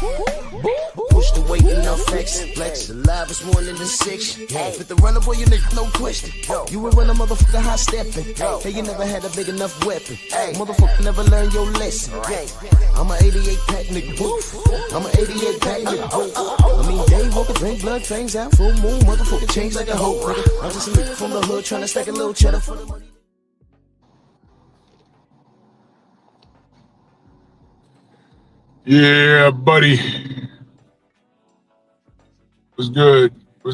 Push the weight enough flex. Alive is more than the six. Fit the runner, boy, you nigga, no question. You would run a motherfucker high stepping. Hey, you never had a big enough weapon. Motherfucker never learned your lesson. I'm an 88 pack nigga. I'm an 88 pack nigga. I mean, day walker, drink blood, trains out, full moon, motherfucker change like a hoe, nigga. I'm just a nigga from the hood trying to stack a little cheddar for the money. Yeah, buddy. Was good. I'm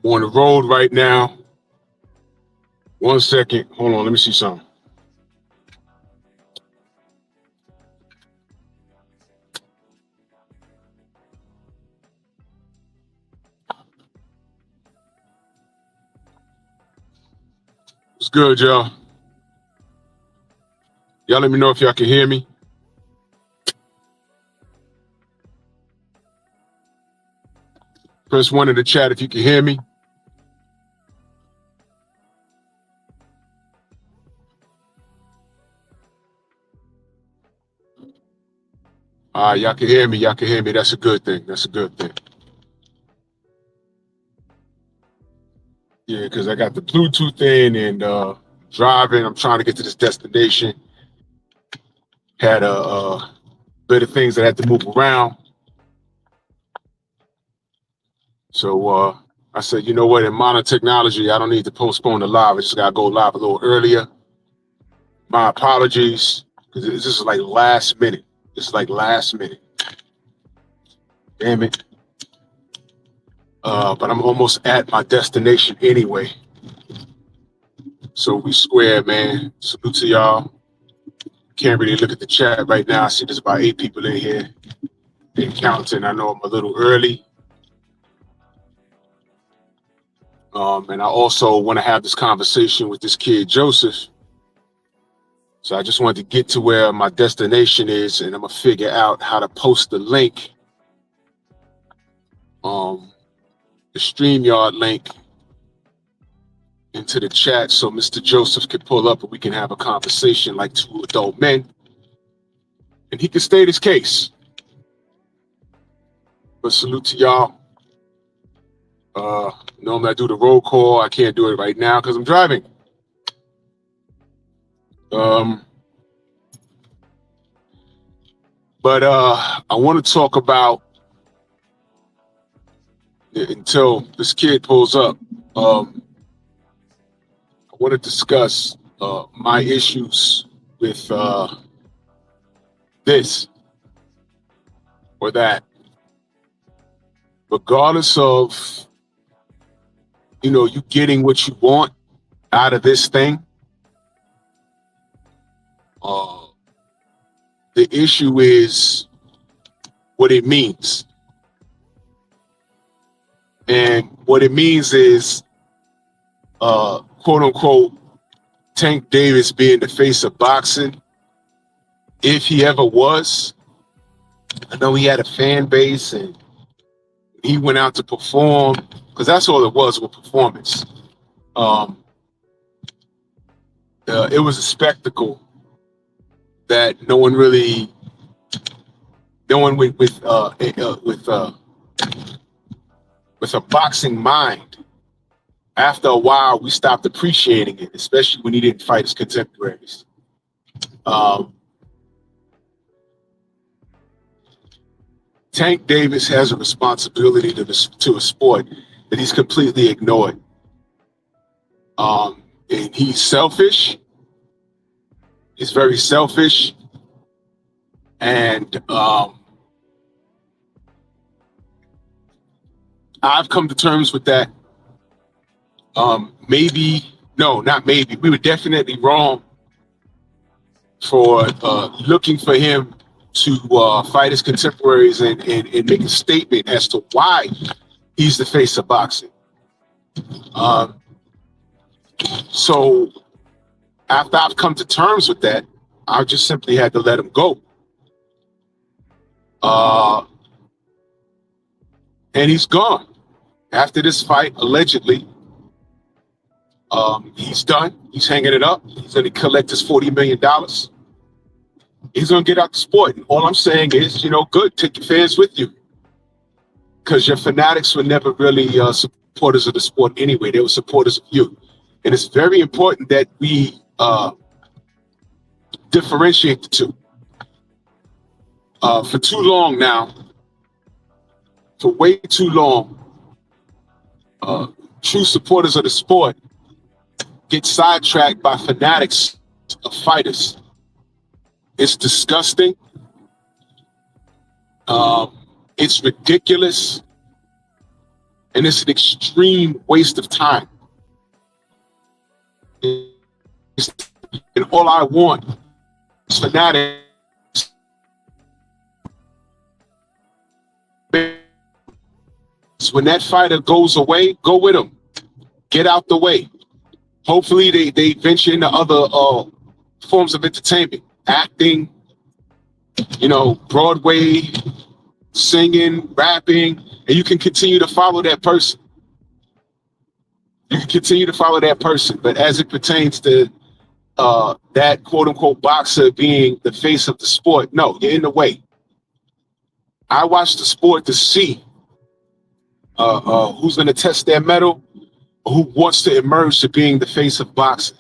on the road right now. 1 second. Hold on, let me see something. What's good, y'all? Y'all let me know if y'all can hear me. Press 1 in the chat if you can hear me. Y'all can hear me. That's a good thing. Yeah, because I got the Bluetooth in and driving. I'm trying to get to this destination. Had a bit of things that I had to move around. So I said, you know what, in modern technology, I don't need to postpone the live. I just got to go live a little earlier. My apologies, because this is like last minute. Damn it. But I'm almost at my destination anyway. So we square, man. Salute to y'all. Can't really look at the chat right now. I see there's about 8 people in here. Been counting. I know I'm a little early. And I also want to have this conversation with this kid, Joseph. So I just wanted to get to where my destination is, and I'm going to figure out how to post the link, the StreamYard link, into the chat so Mr. Joseph can pull up and we can have a conversation like 2 adult men, and he can state his case. But salute to y'all. Normally I do the roll call. I can't do it right now because I'm driving. But I want to talk about, until this kid pulls up, I want to discuss my issues with this or that. Regardless of, you getting what you want out of this thing, the issue is what it means. And what it means is, quote unquote, Tank Davis being the face of boxing, if he ever was. I know he had a fan base and he went out to perform, because that's all it was, performance. It was a spectacle that no one with a boxing mind, after a while, we stopped appreciating it, especially when he didn't fight his contemporaries. Tank Davis has a responsibility to a sport that he's completely ignored. And he's selfish. He's very selfish. And I've come to terms with that. We were definitely wrong for looking for him to fight his contemporaries and make a statement as to why he's the face of boxing. So after I've come to terms with that, I just simply had to let him go. And he's gone. After this fight, allegedly, he's done. He's hanging it up. He's going to collect his $40 million. he's gonna get out the sport. And all I'm saying is, good, take your fans with you, because your fanatics were never really supporters of the sport anyway. They were supporters of you, and it's very important that we differentiate the two. For too long now, for way too long, true supporters of the sport get sidetracked by fanatics of fighters. It's disgusting. It's ridiculous. And it's an extreme waste of time. And all I want is fanatics. When that fighter goes away, go with him. Get out the way. Hopefully they venture into other forms of entertainment, acting, Broadway, singing, rapping, and you can continue to follow that person. But as it pertains to that quote unquote boxer being the face of the sport, no, you're in the way. I watch the sport to see who's going to test their mettle, or who wants to emerge to being the face of boxing,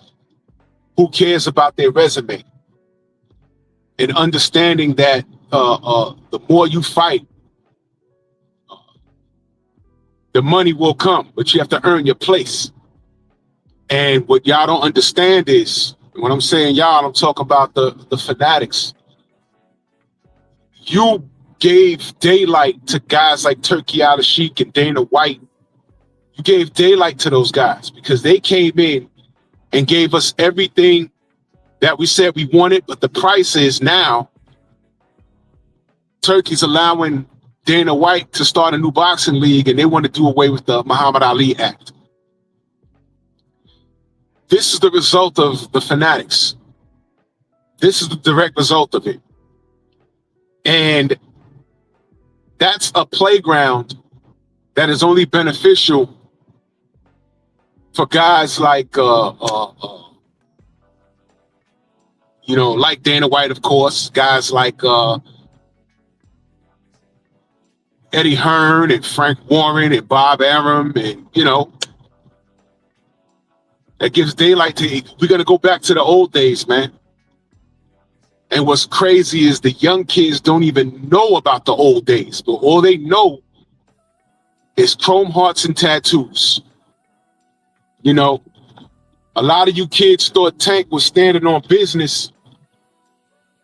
who cares about their resume, and understanding that the more you fight, the money will come, but you have to earn your place. And what y'all don't understand is, when I'm saying y'all, I'm talking about the fanatics. You gave daylight to guys like Turkey Al-Sheikh and Dana White. You gave daylight to those guys because they came in and gave us everything that we said we wanted, but the price is now Turkey's allowing Dana White to start a new boxing league, and they want to do away with the Muhammad Ali Act. This is the result of the fanatics. This is the direct result of it. And that's a playground that is only beneficial for guys like, like Dana White, of course, guys like Eddie Hearn and Frank Warren and Bob Arum, and, that gives daylight to, we're going to go back to the old days, man. And what's crazy is the young kids don't even know about the old days, but all they know is chrome hearts and tattoos. A lot of you kids thought Tank was standing on business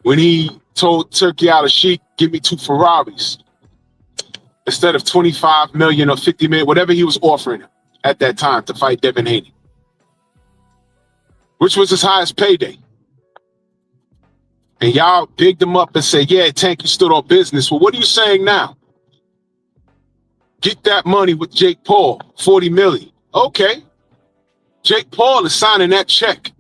when he told Turkey Al-Sheikh, give me 2 Ferraris instead of 25 million or 50 million, whatever he was offering him at that time to fight Devin Haney, which was his highest payday. And y'all bigged him up and say, yeah, Tank, you stood on business. Well, what are you saying now? Get that money with Jake Paul, 40 million. Okay. Jake Paul is signing that check.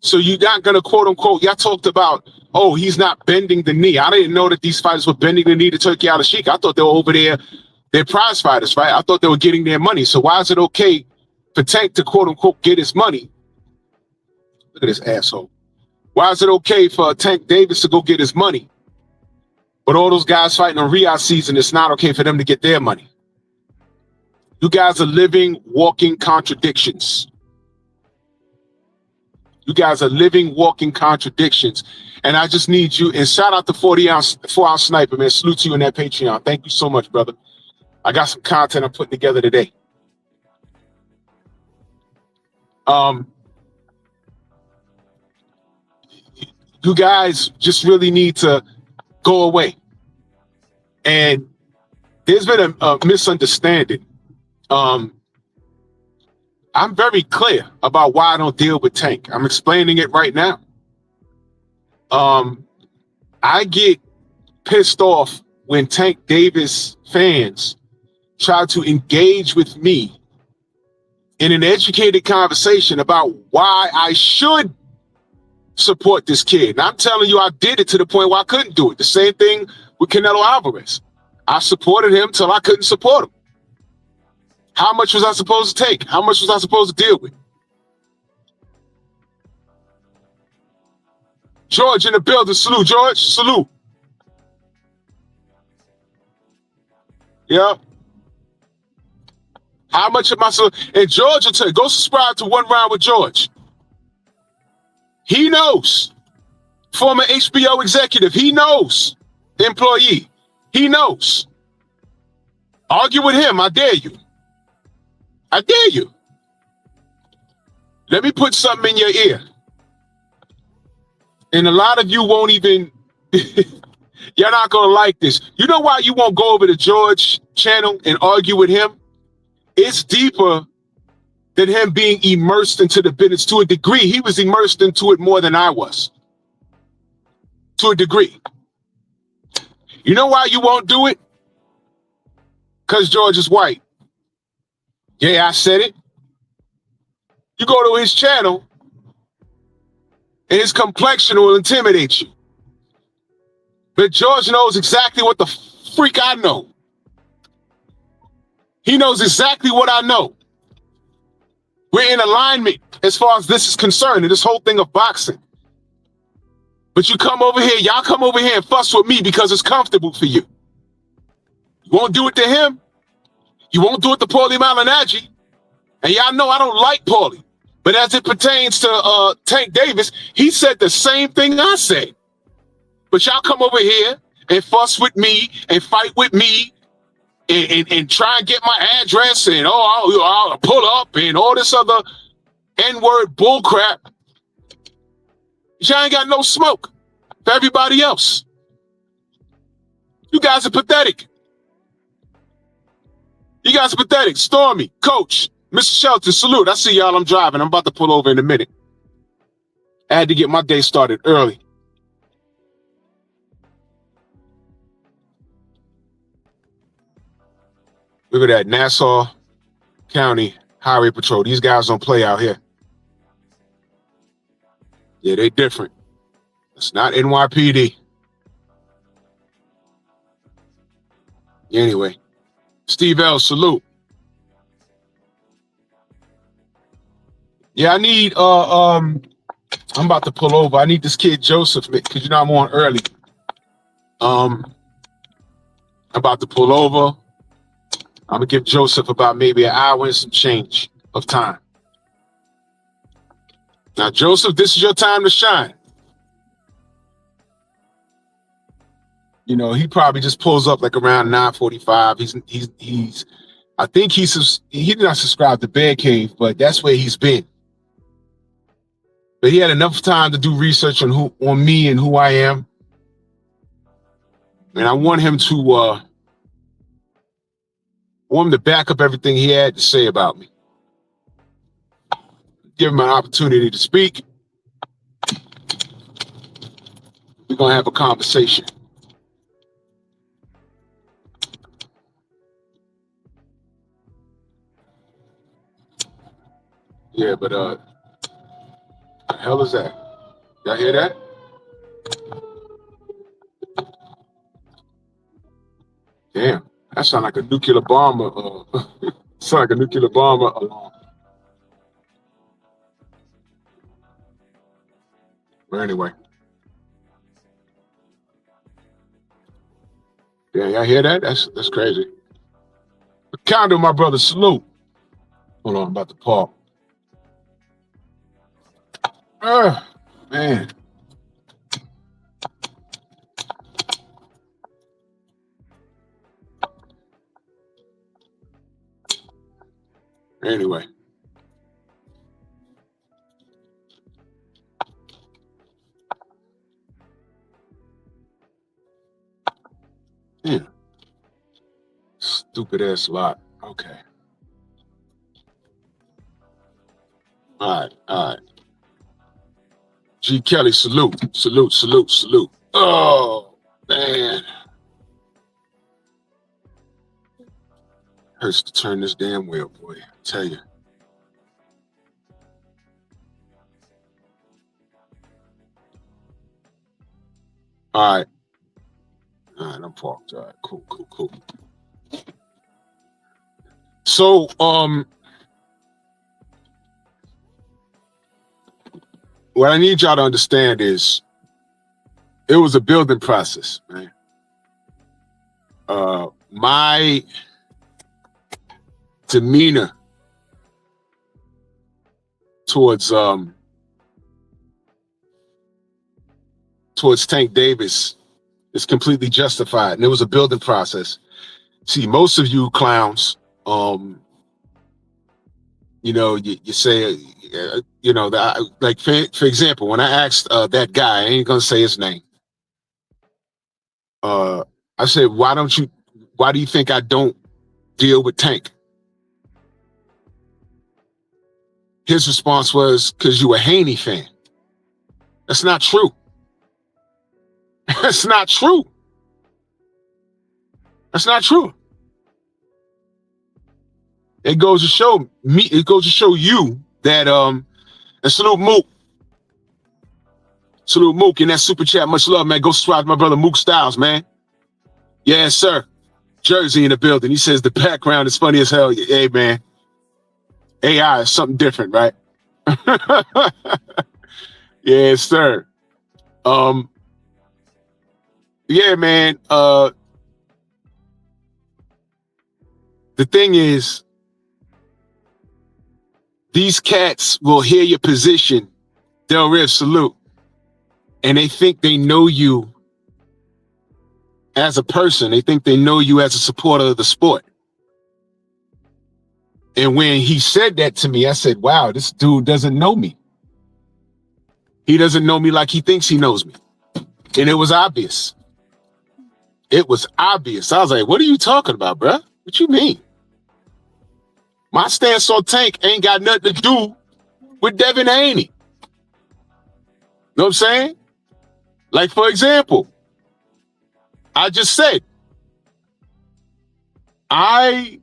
So you're not going to, quote unquote, y'all talked about, oh, he's not bending the knee. I didn't know that these fighters were bending the knee to Turkey Al-Sheikh. I thought they were over there, they're prize fighters, right? I thought they were getting their money. So why is it okay for Tank to, quote unquote, get his money? Look at this asshole. Why is it okay for Tank Davis to go get his money, but all those guys fighting on Riyadh season, it's not okay for them to get their money? You guys are living, walking contradictions. You guys are living, walking contradictions. And I just need you, and shout out to 4-ounce Sniper, man. Salute to you in that Patreon. Thank you so much, brother. I got some content I'm putting together today. You guys just really need to go away. And there's been a misunderstanding. I'm very clear about why I don't deal with Tank. I'm explaining it right now. I get pissed off when Tank Davis fans try to engage with me in an educated conversation about why I should support this kid. And I'm telling you, I did it to the point where I couldn't do it. The same thing with Canelo Alvarez. I supported him till I couldn't support him. How much was I supposed to take? How much was I supposed to deal with? George in the building. Salute, George. Salute. Yeah. How much of my and George will tell you, go subscribe to One Round with George. He knows. Former HBO executive. He knows. Employee. He knows. Argue with him. I dare you. I dare you. Let me put something in your ear. And a lot of you won't even, you're not going to like this. You know why you won't go over to George's channel and argue with him? It's deeper than him being immersed into the business. To a degree, he was immersed into it more than I was. To a degree. You know why you won't do it? Because George is white. Yeah, I said it. You go to his channel, and his complexion will intimidate you. But George knows exactly what the freak I know. He knows exactly what I know. We're in alignment as far as this is concerned, and this whole thing of boxing. But you come over here, y'all come over here and fuss with me because it's comfortable for you. You won't do it to him. You won't do it to Paulie Malignaggi. And y'all know I don't like Paulie. But as it pertains to Tank Davis, he said the same thing I said. But y'all come over here and fuss with me and fight with me and try and get my address and I'll pull up and all this other N-word bullcrap. Y'all ain't got no smoke for everybody else. You guys are pathetic. You guys are pathetic. Stormy, Coach, Mr. Shelton, salute. I see y'all. I'm driving. I'm about to pull over in a minute. I had to get my day started early. Look at that. Nassau County Highway Patrol. These guys don't play out here. Yeah, they different. It's not NYPD. Anyway, Steve L, salute. Yeah, I need I'm about to pull over. I need this kid Joseph because you know I'm on early. I'm about to pull over. I'm gonna give Joseph about maybe an hour and some change of time. Now, Joseph, this is your time to shine. You know, he probably just pulls up like around 9:45. He's I think he did not subscribe to Bear Cave, but that's where he's been. But he had enough time to do research on me and who I am. And I want him to back up everything he had to say about me. Give him an opportunity to speak. We're gonna have a conversation. Yeah, but the hell is that? Y'all hear that? Damn, that sound like a nuclear bomber. Sound like a nuclear bomber alarm. But anyway. Yeah, y'all hear that? That's crazy. Condo, my brother, salute. Hold on, I'm about to park. Man. Anyway. Yeah. Stupid ass lot. Okay. All right. G. Kelly, salute. Oh, man. Hurts to turn this damn wheel, boy. I tell you. All right, I'm parked. All right, cool. So, what I need y'all to understand is It was a building process, man. My demeanor towards Tank Davis is completely justified, and it was a building process. See, most of you clowns, you say, that, like for example, when I asked that guy, I ain't gonna say his name. I said, why do you think I don't deal with Tank? His response was, because you a Haney fan. That's not true. That's not true. That's not true. It goes to show me, it goes to show you that, and salute Mook. Salute Mook in that super chat. Much love, man. Go subscribe to my brother Mook Styles, man. Yes, sir. Jersey in the building. He says the background is funny as hell. Hey, man. AI is something different, right? Yes, sir. Yeah, man. The thing is, these cats will hear your position, Del Riv, salute, and they think they know you as a person. They think they know you as a supporter of the sport. And when he said that to me, I said, wow, this dude doesn't know me. He doesn't know me like he thinks he knows me. And it was obvious. It was obvious. I was like, what are you talking about, bruh? What you mean? My stance on Tank ain't got nothing to do with Devin Haney. Know what I'm saying? Like, for example, I just said, I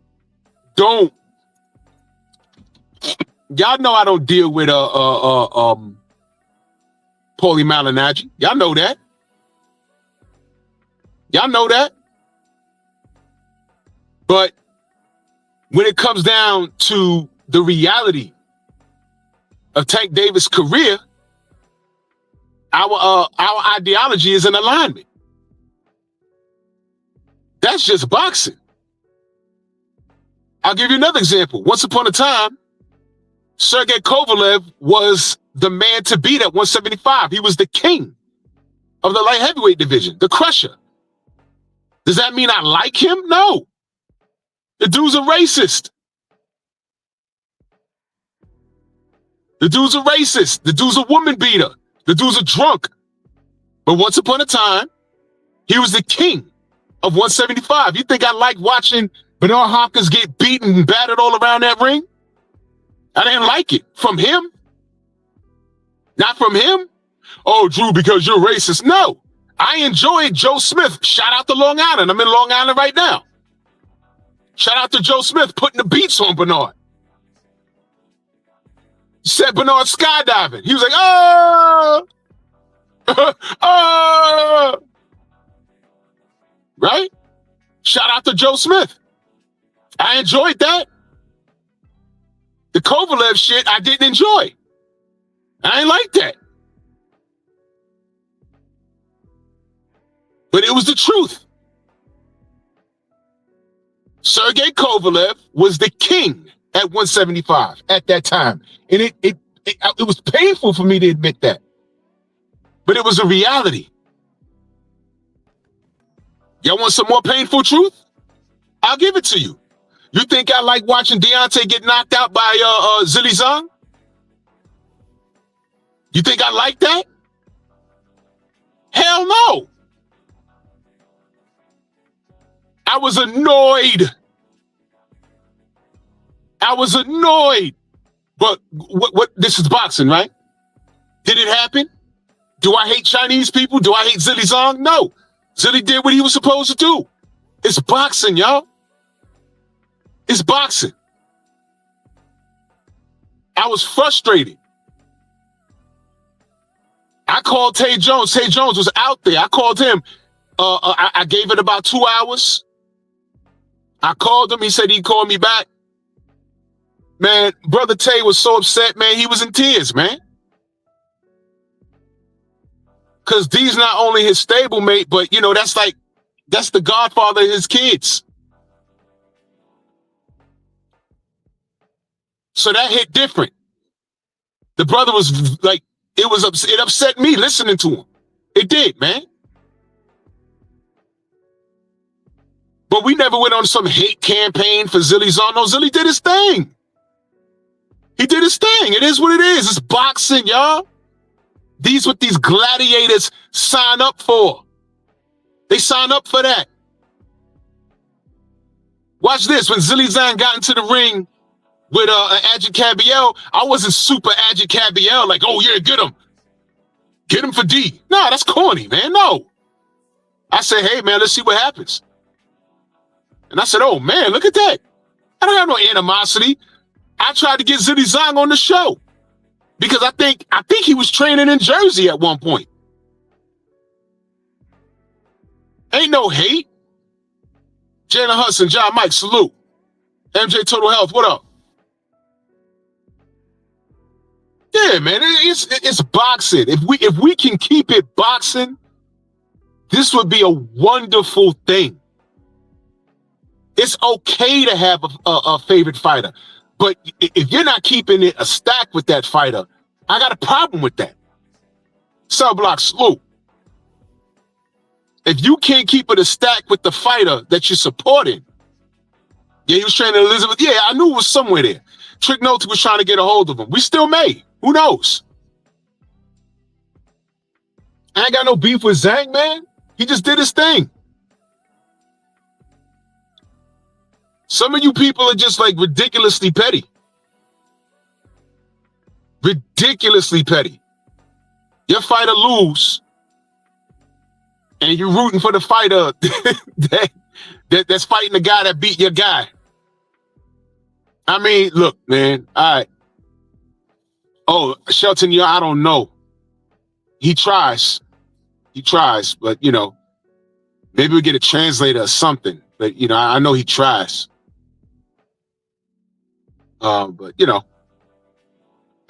don't, y'all know I don't deal with Paulie Malignaggi. Y'all know that. Y'all know that. But when it comes down to the reality of Tank Davis' career, our ideology is in alignment. That's just boxing. I'll give you another example. Once upon a time, Sergey Kovalev was the man to beat at 175. He was the king of the light heavyweight division, the crusher. Does that mean I like him? No. The dude's a racist. The dude's a racist. The dude's a woman beater. The dude's a drunk. But once upon a time, he was the king of 175. You think I like watching Bernard Hopkins get beaten and battered all around that ring? I didn't like it. From him? Not from him? Oh, Drew, because you're racist. No. I enjoyed Joe Smith. Shout out to Long Island. I'm in Long Island right now. Shout out to Joe Smith putting the beats on Bernard. Said Bernard skydiving. He was like, oh, oh. Right? Shout out to Joe Smith. I enjoyed that. The Kovalev shit I didn't enjoy. I ain't like that. But it was the truth. Sergey Kovalev was the king at 175 at that time. And it was painful for me to admit that. But it was a reality. Y'all want some more painful truth? I'll give it to you. You think I like watching Deontay get knocked out by Zhilei Zhang? You think I like that? Hell no. I was annoyed. I was annoyed. But what this is boxing, right? Did it happen? Do I hate Chinese people? Do I hate Zhilei Zhang? No. Zhilei did what he was supposed to do. It's boxing, y'all. It's boxing. I was frustrated. I called Tay Jones. Tay Jones was out there. I called him. I gave it about 2 hours. I called him. He said he'd call me back. Man, Brother Tay was so upset, man. He was in tears, man. Because D's not only his stablemate, but that's the godfather of his kids. So that hit different. The brother was like, it upset me listening to him. It did, man. But we never went on some hate campaign for Zilly Zahn. No, Zilly did his thing. He did his thing. It is what it is. It's boxing, y'all. These what these gladiators sign up for. They sign up for that. Watch this. When Zilly Zahn got into the ring with Adjit Cabiel, I wasn't super Adjit Cabiel, like, oh yeah, get him. Get him for D. Nah, that's corny, man. No. I said, hey man, let's see what happens. And I said, oh man, look at that. I don't have no animosity. I tried to get Zilly Zahn on the show because I think he was training in Jersey at one point. Ain't no hate. Jalen Hudson, John Mike, salute. MJ Total Health, what up? Yeah, man, it's boxing. If we can keep it boxing, this would be a wonderful thing. It's okay to have a favorite fighter, but if you're not keeping it a stack with that fighter, I got a problem with that. Cell block, salute. If you can't keep it a stack with the fighter that you're supporting, yeah, he was training Elizabeth. Yeah, I knew it was somewhere there. Trick Nolte was trying to get a hold of him. We still may. Who knows? I ain't got no beef with Zhang, man. He just did his thing. Some of you people are just like ridiculously petty. Ridiculously petty. Your fighter lose, and you're rooting for the fighter that's fighting the guy that beat your guy. I mean, look, man. All right. Oh, Shelton, I don't know. He tries, but maybe we get a translator or something. But I know he tries. But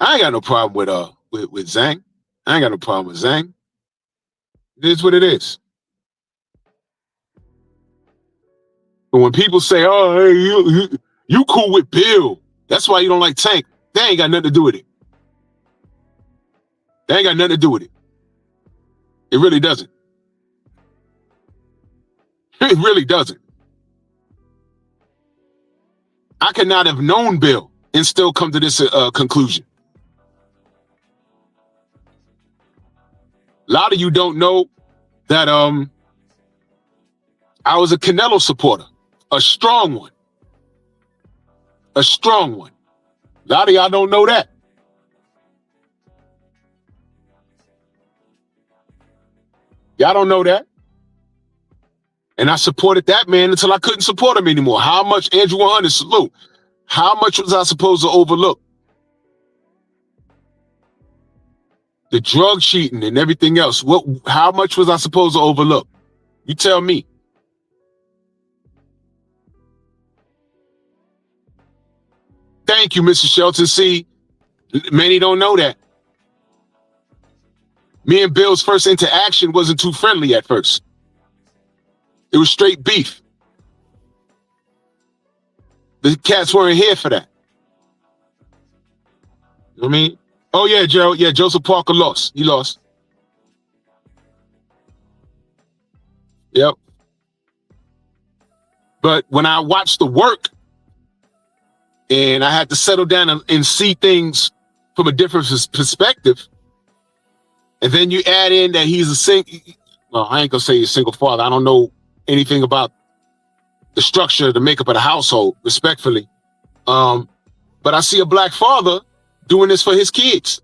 I ain't got no problem with Zhang. I ain't got no problem with Zhang. It is what it is. But when people say, "Oh, hey, you cool with Bill," that's why you don't like Tank. They ain't got nothing to do with it. They ain't got nothing to do with it. It really doesn't. It really doesn't. I could not have known Bill and still come to this conclusion. A lot of you don't know that I was a Canelo supporter, a strong one. A strong one. A lot of y'all don't know that. Y'all don't know that. And I supported that man until I couldn't support him anymore. How much, Andrew 100, salute. How much was I supposed to overlook? The drug cheating and everything else. How much was I supposed to overlook? You tell me. Thank you, Mr. Shelton. See, many don't know that. Me and Bill's first interaction wasn't too friendly at first. It was straight beef. The cats weren't here for that. You know what I mean? Oh, yeah, Gerald. Yeah, Joseph Parker lost. He lost. Yep. But when I watched the work and I had to settle down and see things from a different perspective, and then you add in that he's well, I ain't gonna say he's a single father. I don't know anything about the structure, the makeup of the household, respectfully. But I see a black father doing this for his kids.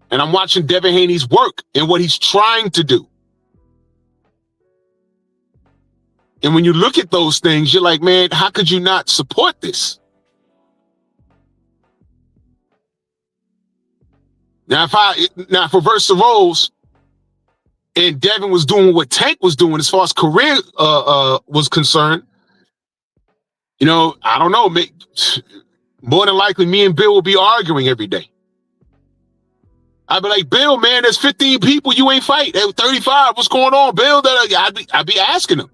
And I'm watching Devin Haney's work and what he's trying to do. And when you look at those things, you're like, man, how could you not support this? Now, if reverse the roles and Devin was doing what Tank was doing as far as career was concerned, I don't know. More than likely, me and Bill will be arguing every day. I'd be like, Bill, man, there's 15 people you ain't fight. There 35. What's going on, Bill? I'd be asking them.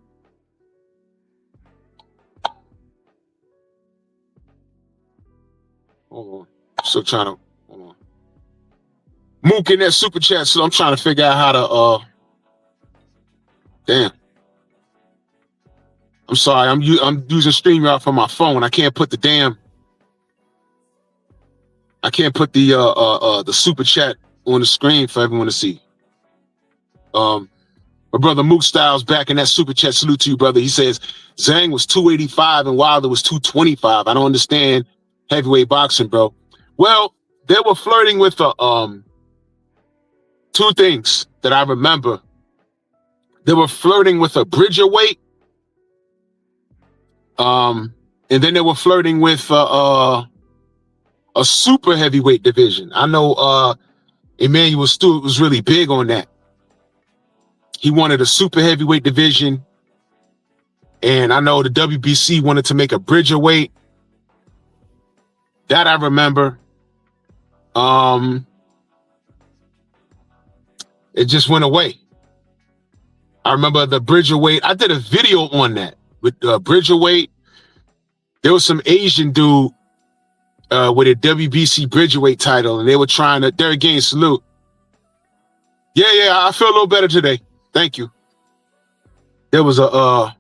Hold on. Still trying to, hold on. Mook in that super chat, so I'm trying to figure out how to, damn. I'm sorry, I'm using StreamYard from my phone. I can't put the super chat on the screen for everyone to see. My brother Mook Styles back in that super chat. Salute to you, brother. He says Zhang was 285 and Wilder was 225. I don't understand heavyweight boxing, bro. Well, they were flirting with two things that I remember. They were flirting with a bridgerweight, and then they were flirting with a super heavyweight division. I know Emmanuel Stewart was really big on that. He wanted a super heavyweight division, and I know the WBC wanted to make a bridgerweight. That I remember. It just went away. I remember the bridgerweight. I did a video on that with bridgerweight. There was some Asian dude with a WBC bridgerweight title, and they were trying to. Derek Gaines, salute. Yeah, I feel a little better today. Thank you. There was a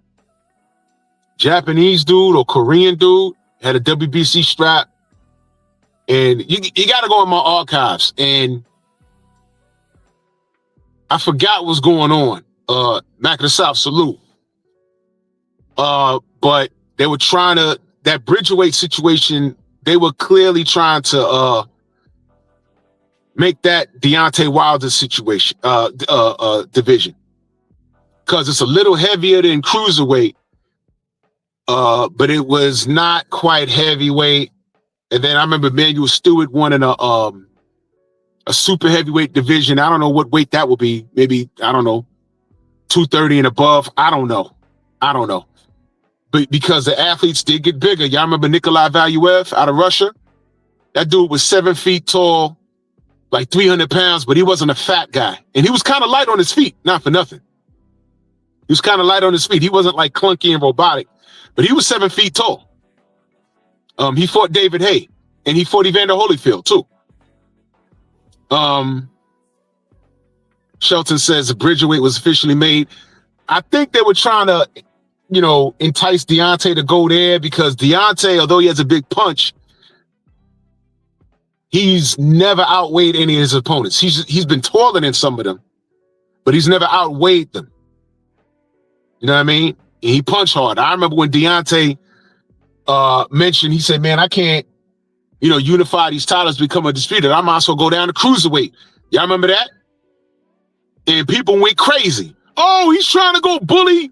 Japanese dude or Korean dude had a WBC strap, and you got to go in my archives, and I forgot what's going on. Mac of the South, salute. But they were trying to, that bridgerweight situation, they were clearly trying to make that Deontay Wilder situation division, because it's a little heavier than cruiserweight, but it was not quite heavyweight. And then I remember Emmanuel Stewart wanting a super heavyweight division. I don't know what weight that would be. Maybe, I don't know, 230 and above. I don't know. But because the athletes did get bigger. Y'all remember Nikolai Valuev out of Russia? That dude was 7 feet tall, like 300 pounds, but he wasn't a fat guy. And he was kind of light on his feet, not for nothing. He was kind of light on his feet. He wasn't like clunky and robotic, but he was 7 feet tall. He fought David Haye, and he fought Evander Holyfield too. Shelton says the bridgerweight was officially made. I think they were trying to, entice Deontay to go there, because Deontay, although he has a big punch, he's never outweighed any of his opponents. He's been taller than some of them, but he's never outweighed them. You know what I mean? And he punched hard. I remember when Deontay mentioned, he said, man, I can't, unify these titles, become undisputed. I might as well go down to cruiserweight. Y'all remember that? And people went crazy. Oh, he's trying to go bully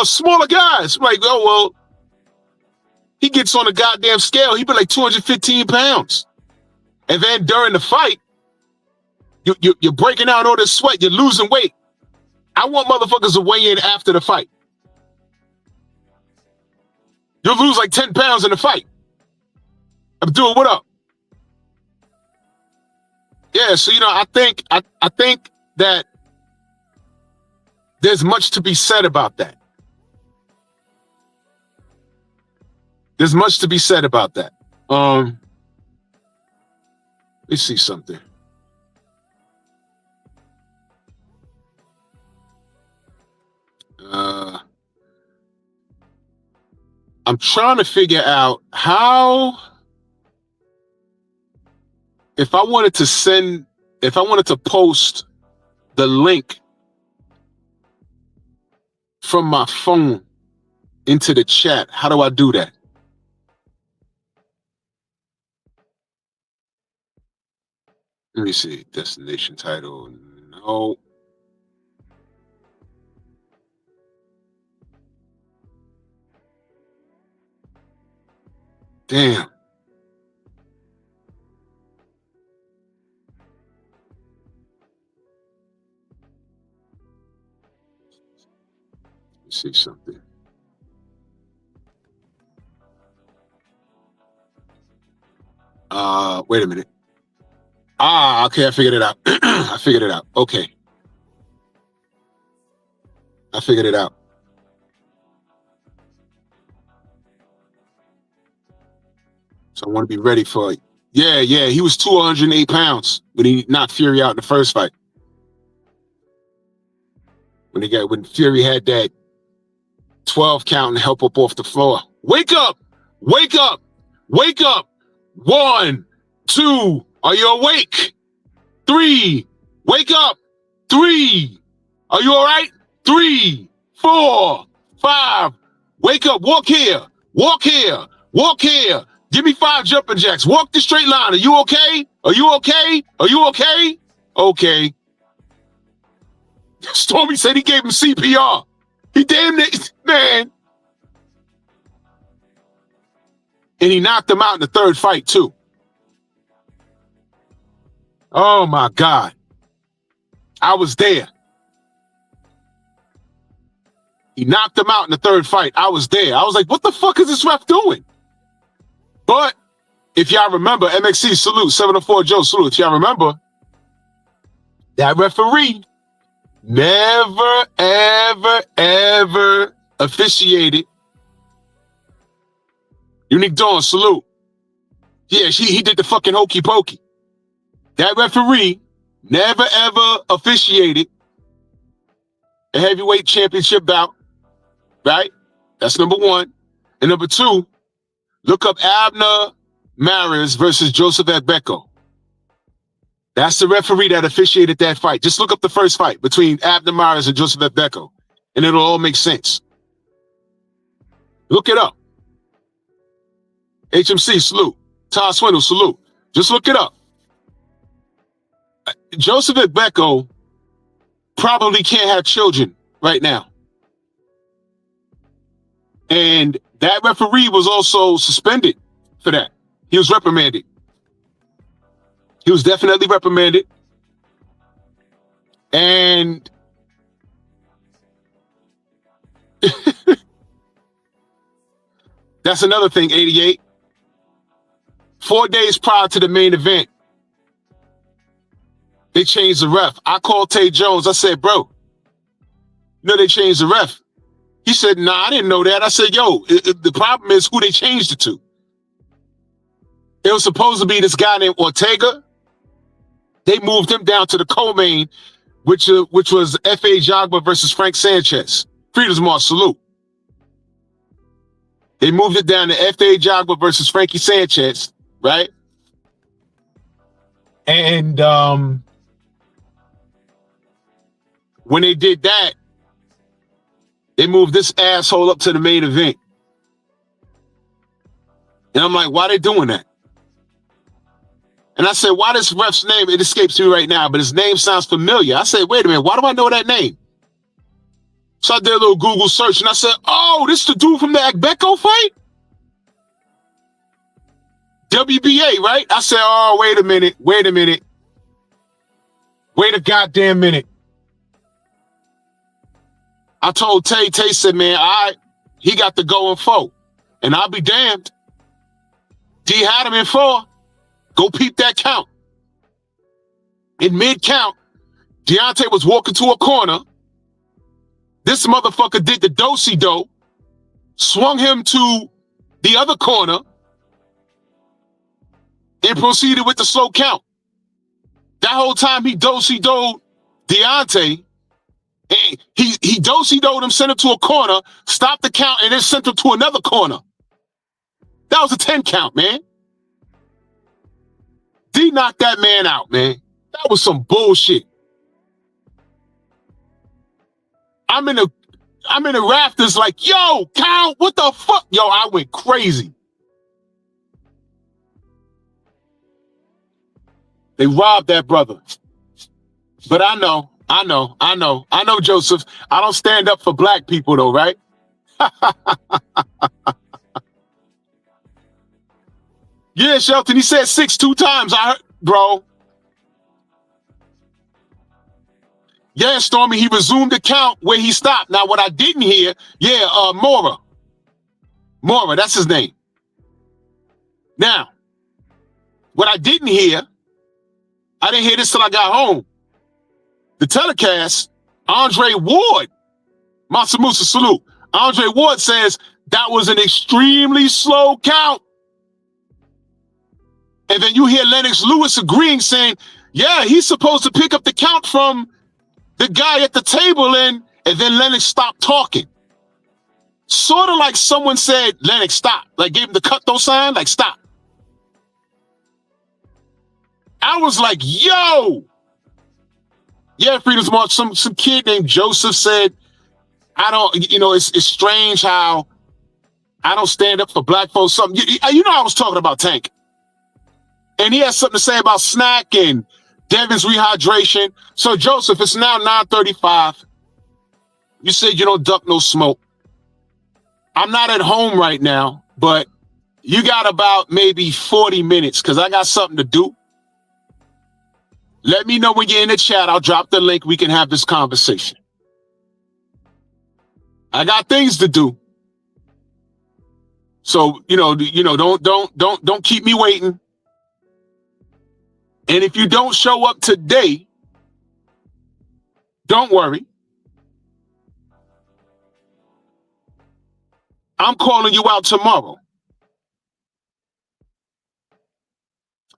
smaller guys. I'm like, oh, well, he gets on a goddamn scale, he'd be like 215 pounds. And then during the fight, you're breaking out all this sweat, you're losing weight. I want motherfuckers to weigh in after the fight. You'll lose like 10 pounds in the fight. I'm doing what up? Yeah, so I think that there's much to be said about that. There's much to be said about that. Let's see something. I'm trying to figure out how, if I wanted to post the link from my phone into the chat, how do I do that? Let me see. Destination title. No. Damn. Let's see something. Wait a minute. Ah, okay, I figured it out. I figured it out. Okay. I figured it out. So I want to be ready for it. Yeah, he was 208 pounds when he knocked Fury out in the first fight. When Fury had that 12 count and help up off the floor. Wake up! Wake up! Wake up! 1, 2, are you awake? 3, wake up! 3, are you all right? 3, 4, 5, wake up, walk here, walk here, walk here. Give me 5 jumping jacks. Walk the straight line. Are you okay? Are you okay? Are you okay? Okay. Stormy said he gave him CPR. He damn it, man. And he knocked him out in the third fight, too. Oh, my God. I was there. He knocked him out in the third fight. I was there. I was like, what the fuck is this ref doing? But if y'all remember, MXC, salute, 704 Joe, salute. If y'all remember, that referee never, ever, ever officiated. Unique Dawn, salute. Yeah, he did the fucking hokey pokey. That referee never, ever officiated a heavyweight championship bout, right? That's number 1. And number 2, look up Abner Maris versus Joseph Ebeko. That's the referee that officiated that fight. Just look up the first fight between Abner Maris and Joseph Ebeko, and it'll all make sense. Look it up. HMC, salute. Todd Swindle, salute. Just look it up. Joseph Ebeko probably can't have children right now. And that referee was also suspended for that. He was reprimanded. He was definitely reprimanded. And that's another thing, 88. 4 days prior to the main event, they changed the ref. I called Tay Jones. I said, bro, you know they changed the ref. He said, nah, I didn't know that. I said, yo, the problem is who they changed it to. It was supposed to be this guy named Ortega. They moved him down to the co-main, which was F.A. Jagba versus Frank Sanchez. Freedom's March, salute. They moved it down to F.A. Jagba versus Frankie Sanchez, right? And when they did that, they moved this asshole up to the main event. And I'm like, why they doing that? And I said, why this ref's name? It escapes me right now, but his name sounds familiar. I said, wait a minute, why do I know that name? So I did a little Google search and I said, oh, this the dude from the Agbeko fight? WBA, right? I said, oh, wait a minute. Wait a goddamn minute. I told Tay said, man, he got the go in 4. And I'll be damned. D had him in 4. Go peep that count. In mid-count, Deontay was walking to a corner. This motherfucker did the do-si-do, swung him to the other corner, and proceeded with the slow count. That whole time he do-si-do'd Deontay, and he do-si-do'd him, sent him to a corner, stopped the count, and then sent him to another corner. That was a 10 count, man. D knocked that man out, man. That was some bullshit. I'm in the rafters like, yo, Kyle, what the fuck? Yo, I went crazy. They robbed that brother. But I know, Joseph. I don't stand up for black people though, right? Yeah, Shelton, he said 6 2 times. I heard, bro. Yeah, Stormy, he resumed the count where he stopped. Now, what I didn't hear, Mora, that's his name. Now, what I didn't hear, I didn't hear this till I got home. The telecast, Andre Ward, Masamusa salute. Andre Ward says that was an extremely slow count. And then you hear Lennox Lewis agreeing, saying, yeah, he's supposed to pick up the count from the guy at the table, and then Lennox stopped talking. Sort of like someone said, Lennox, stop. Like gave him the cut-though sign, like stop. I was like, yo. Yeah, Freedom's March, some kid named Joseph said, I don't, it's strange how I don't stand up for black folks. Something, I was talking about Tank. And he has something to say about Snack and Devin's rehydration. So, Joseph, it's now 9:35. You said you don't duck no smoke. I'm not at home right now, but you got about maybe 40 minutes because I got something to do. Let me know when you're in the chat. I'll drop the link. We can have this conversation. I got things to do. So, don't keep me waiting. And if you don't show up today, don't worry. I'm calling you out tomorrow.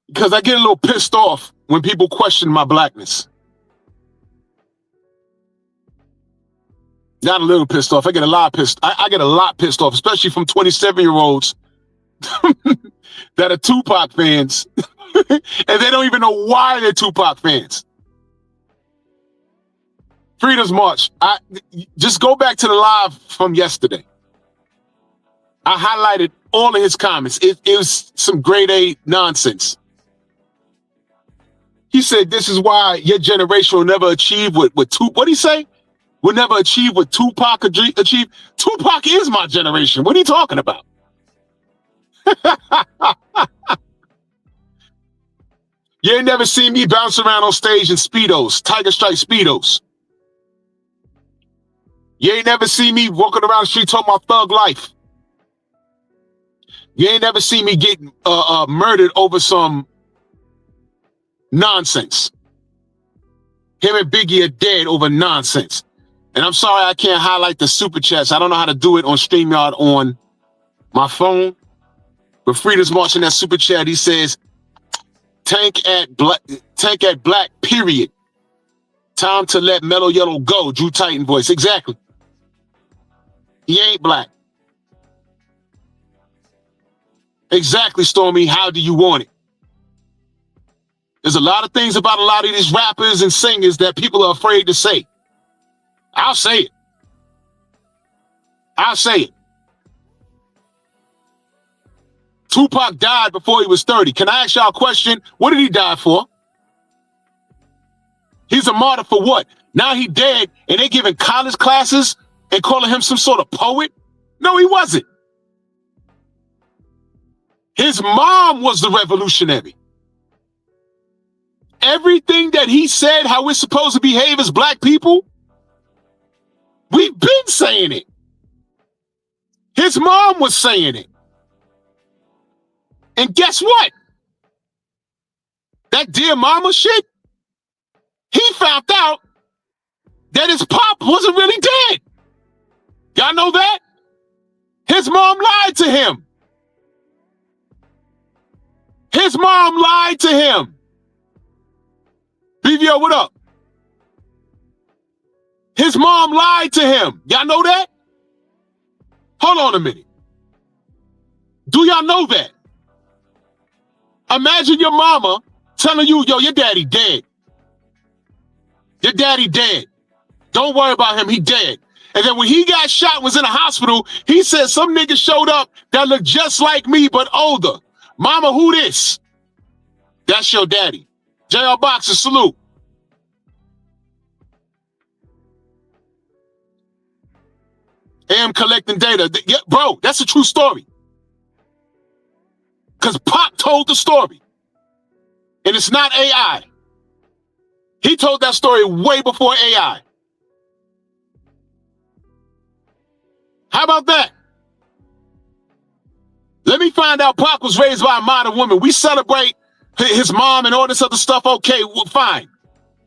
Because I get a little pissed off when people question my blackness. Not a little pissed off. I get a lot pissed. I get a lot pissed off, especially from 27-year-olds that are Tupac fans. And they don't even know why they're Tupac fans. Freedom's March. Just go back to the live from yesterday. I highlighted all of his comments. It was some grade A nonsense. He said, this is why your generation will never achieve what did he say? Will never achieve what Tupac achieved. Tupac is my generation. What are you talking about? You ain't never seen me bounce around on stage in Speedos, Tiger Stripe Speedos. You ain't never seen me walking around the street talking about thug life. You ain't never seen me get murdered over some nonsense. Him and Biggie are dead over nonsense. And I'm sorry I can't highlight the super chats. I don't know how to do it on StreamYard on my phone. But Freedom's March in that super chat, he says, Tank at black, period. Time to let Mellow Yellow go, Drew Titan voice. Exactly. He ain't black. Exactly, Stormy. How do you want it? There's a lot of things about a lot of these rappers and singers that people are afraid to say. I'll say it. I'll say it. Tupac died before he was 30. Can I ask y'all a question? What did he die for? He's a martyr for what? Now he dead and they giving college classes and calling him some sort of poet? No, he wasn't. His mom was the revolutionary. Everything that he said, how we're supposed to behave as black people, we've been saying it. His mom was saying it. And guess what? That dear mama shit, he found out that his pop wasn't really dead. Y'all know that? His mom lied to him. His mom lied to him. BVO, what up? His mom lied to him. Y'all know that? Hold on a minute. Do y'all know that? Imagine your mama telling you, yo, your daddy dead. Your daddy dead. Don't worry about him, he dead. And then when he got shot, was in a hospital, he said some nigga showed up that looked just like me, but older. Mama, who this? That's your daddy. JR Boxer, salute. AM collecting data. Yeah, bro, that's a true story. Because Pop told the story. And it's not AI. He told that story way before AI. How about that? Let me find out Pop was raised by a modern woman. We celebrate his mom and all this other stuff. Okay, well, fine.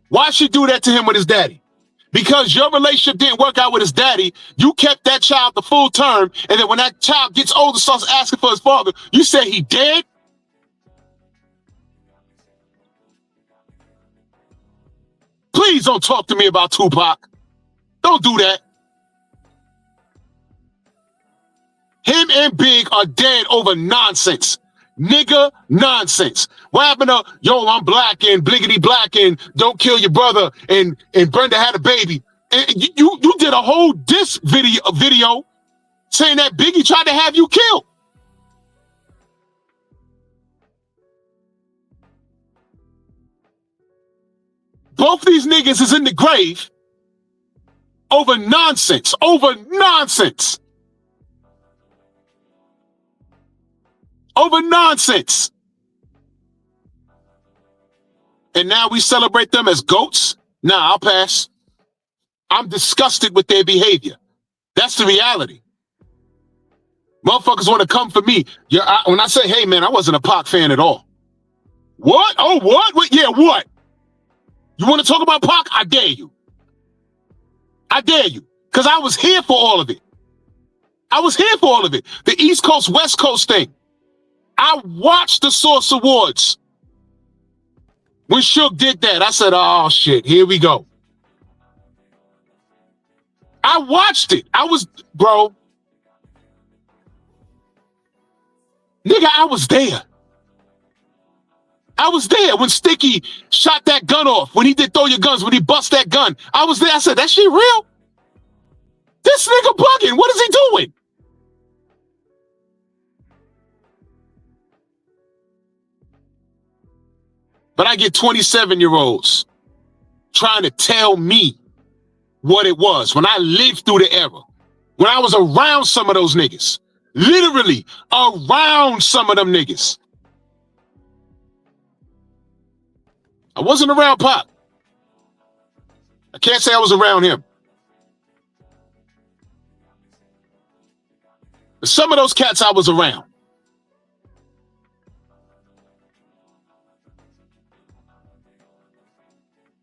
Why she do that to him with his daddy? Because your relationship didn't work out with his daddy. You kept that child the full term, and then when that child gets older, starts asking for his father, you say he dead? Please don't talk to me about Tupac. Don't do that. Him and Big are dead over nonsense. Nigga nonsense. What happened to, yo, I'm black and bliggity black and don't kill your brother and Brenda had a baby. And you did a whole diss video saying that Biggie tried to have you killed. Both these niggas is in the grave over nonsense, over nonsense. Over nonsense. And now we celebrate them as goats? Nah, I'll pass. I'm disgusted with their behavior. That's the reality. Motherfuckers want to come for me. When I say, hey, man, I wasn't a Pac fan at all. What? Oh, what? Yeah, what? You want to talk about Pac? I dare you. I dare you. Because I was here for all of it. I was here for all of it. The East Coast, West Coast thing. I watched the Source Awards. When Suge did that, I said, oh, shit, here we go. I watched it. Bro. Nigga, I was there. I was there when Sticky shot that gun off, when he did Throw Your Guns, when he bust that gun. I was there. I said, that shit real? This nigga bugging. What is he doing? But I get 27-year-olds trying to tell me what it was when I lived through the era, when I was around some of those niggas, literally around some of them niggas. I wasn't around Pac. I can't say I was around him. But some of those cats I was around.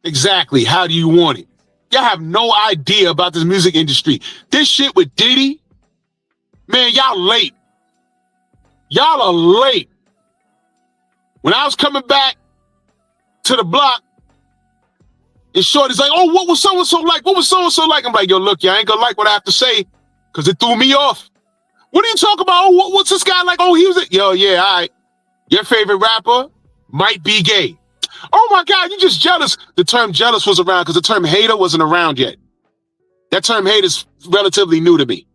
Exactly. How do you want it? Y'all have no idea about this music industry. This shit with Diddy, man, y'all late. Y'all are late. When I was coming back to the block, and Shorty's like, oh, what was so-and-so like? What was so-and-so like? I'm like, yo, look, y'all ain't gonna like what I have to say, because it threw me off. What are you talking about? Oh, what's this guy like? Oh, he was yo, yeah, all right. Your favorite rapper might be gay. Oh my God, you just jealous. The term jealous was around because the term hater wasn't around yet. That term hate is relatively new to me.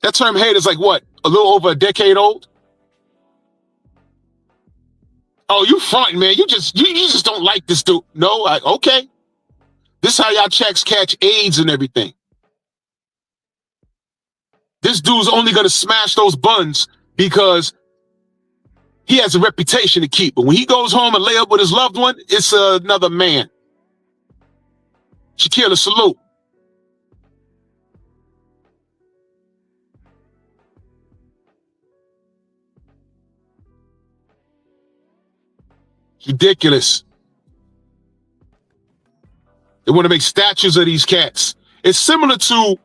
That term hate is like what? A little over a decade old? Oh, you fronting, man. You just don't like this dude. No, okay. This is how y'all checks catch AIDS and everything. This dude's only gonna smash those buns because he has a reputation to keep, but when he goes home and lay up with his loved one, it's another man. Shaquille, salute. It's ridiculous. They want to make statues of these cats. It's similar to,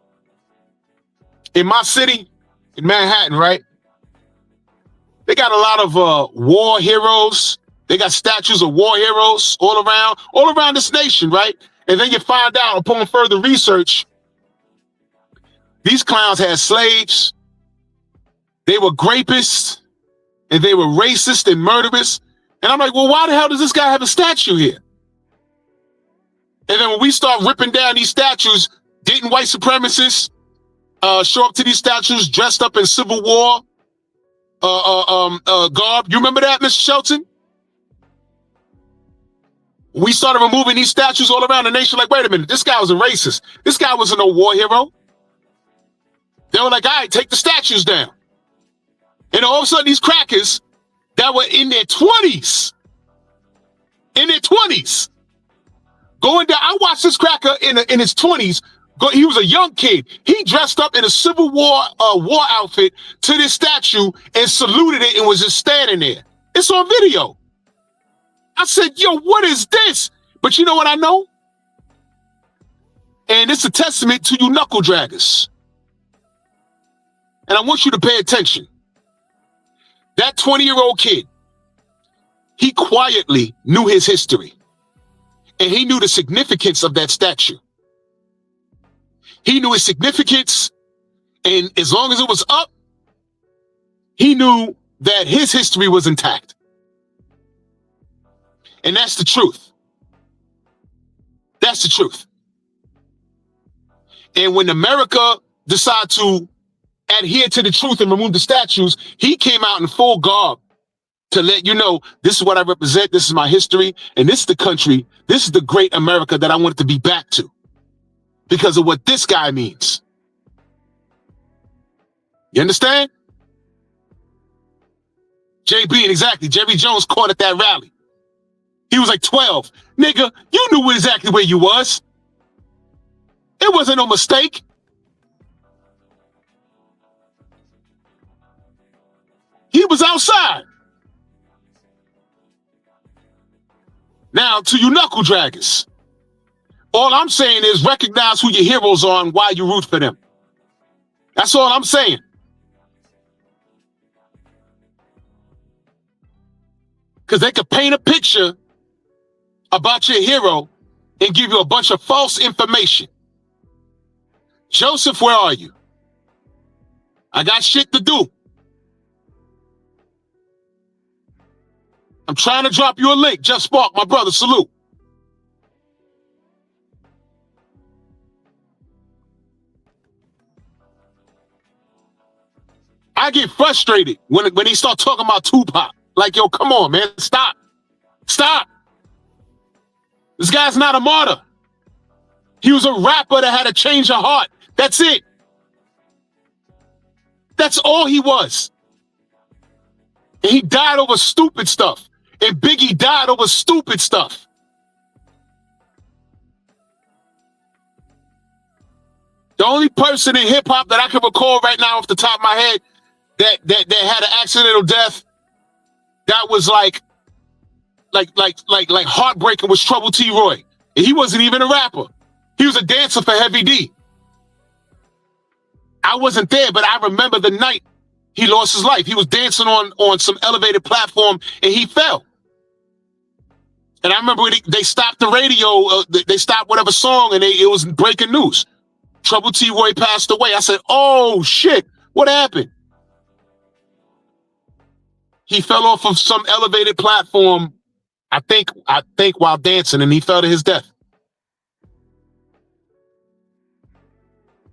in my city, in Manhattan, right? They got a lot of war heroes. They got statues of war heroes all around this nation, right? And then you find out upon further research, these clowns had slaves. They were grapists, and they were racist and murderous. And I'm like, well, why the hell does this guy have a statue here? And then when we start ripping down these statues, didn't white supremacists show up to these statues dressed up in Civil War garb? You remember that, Mr. Shelton? We started removing these statues all around the nation. Like, wait a minute, this guy was a racist. This guy wasn't no war hero. They were like, all right, take the statues down. And all of a sudden, these crackers that were in their 20s, going down. I watched this cracker in his 20s He was a young kid. He dressed up in a Civil War war outfit to this statue and saluted it and was just standing there. It's on video. I said, yo, what is this? But you know what I know? And it's a testament to you knuckle draggers. And I want you to pay attention. That 20-year-old kid, he quietly knew his history. And he knew the significance of that statue. He knew his significance, and as long as it was up, he knew that his history was intact. And that's the truth. That's the truth. And when America decided to adhere to the truth and remove the statues, he came out in full garb to let you know, this is what I represent, this is my history, and this is the country, this is the great America that I wanted to be back to because of what this guy means. You understand? JB, exactly. Jerry Jones caught at that rally. He was like 12. Nigga, you knew exactly where you was. It wasn't no mistake. He was outside. Now, to you knuckle draggers, all I'm saying is recognize who your heroes are and why you root for them. That's all I'm saying. Because they could paint a picture about your hero and give you a bunch of false information. Joseph, where are you? I got shit to do. I'm trying to drop you a link. Jeff Spark, my brother, salute. I get frustrated when he start talking about Tupac. Like, yo, come on, man, stop. Stop. This guy's not a martyr. He was a rapper that had a change of heart. That's it. That's all he was. And he died over stupid stuff. And Biggie died over stupid stuff. The only person in hip hop that I can recall right now off the top of my head that had an accidental death that was like heartbreaking was Trouble T. Roy. And he wasn't even a rapper. He was a dancer for Heavy D. I wasn't there, but I remember the night he lost his life. He was dancing on some elevated platform and he fell. And I remember when they stopped the radio, they stopped whatever song, and it was breaking news. Trouble T. Roy passed away. I said, oh shit, what happened? He fell off of some elevated platform, I think while dancing, and he fell to his death.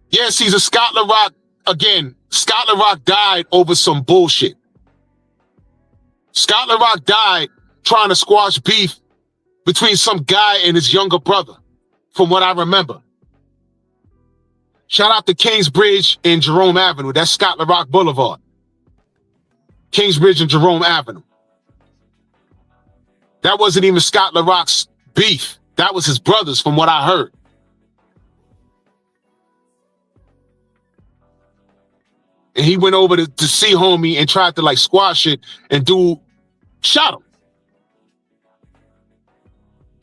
Yes, he's a Scott LaRock. Again, Scott LaRock died over some bullshit. Scott LaRock died trying to squash beef between some guy and his younger brother, from what I remember. Shout out to Kingsbridge and Jerome Avenue. That's Scott LaRock Boulevard. Kingsbridge and Jerome Avenue. That wasn't even Scott LaRock's beef. That was his brother's, from what I heard. And he went over to see homie and tried to like squash it, and dude shot him.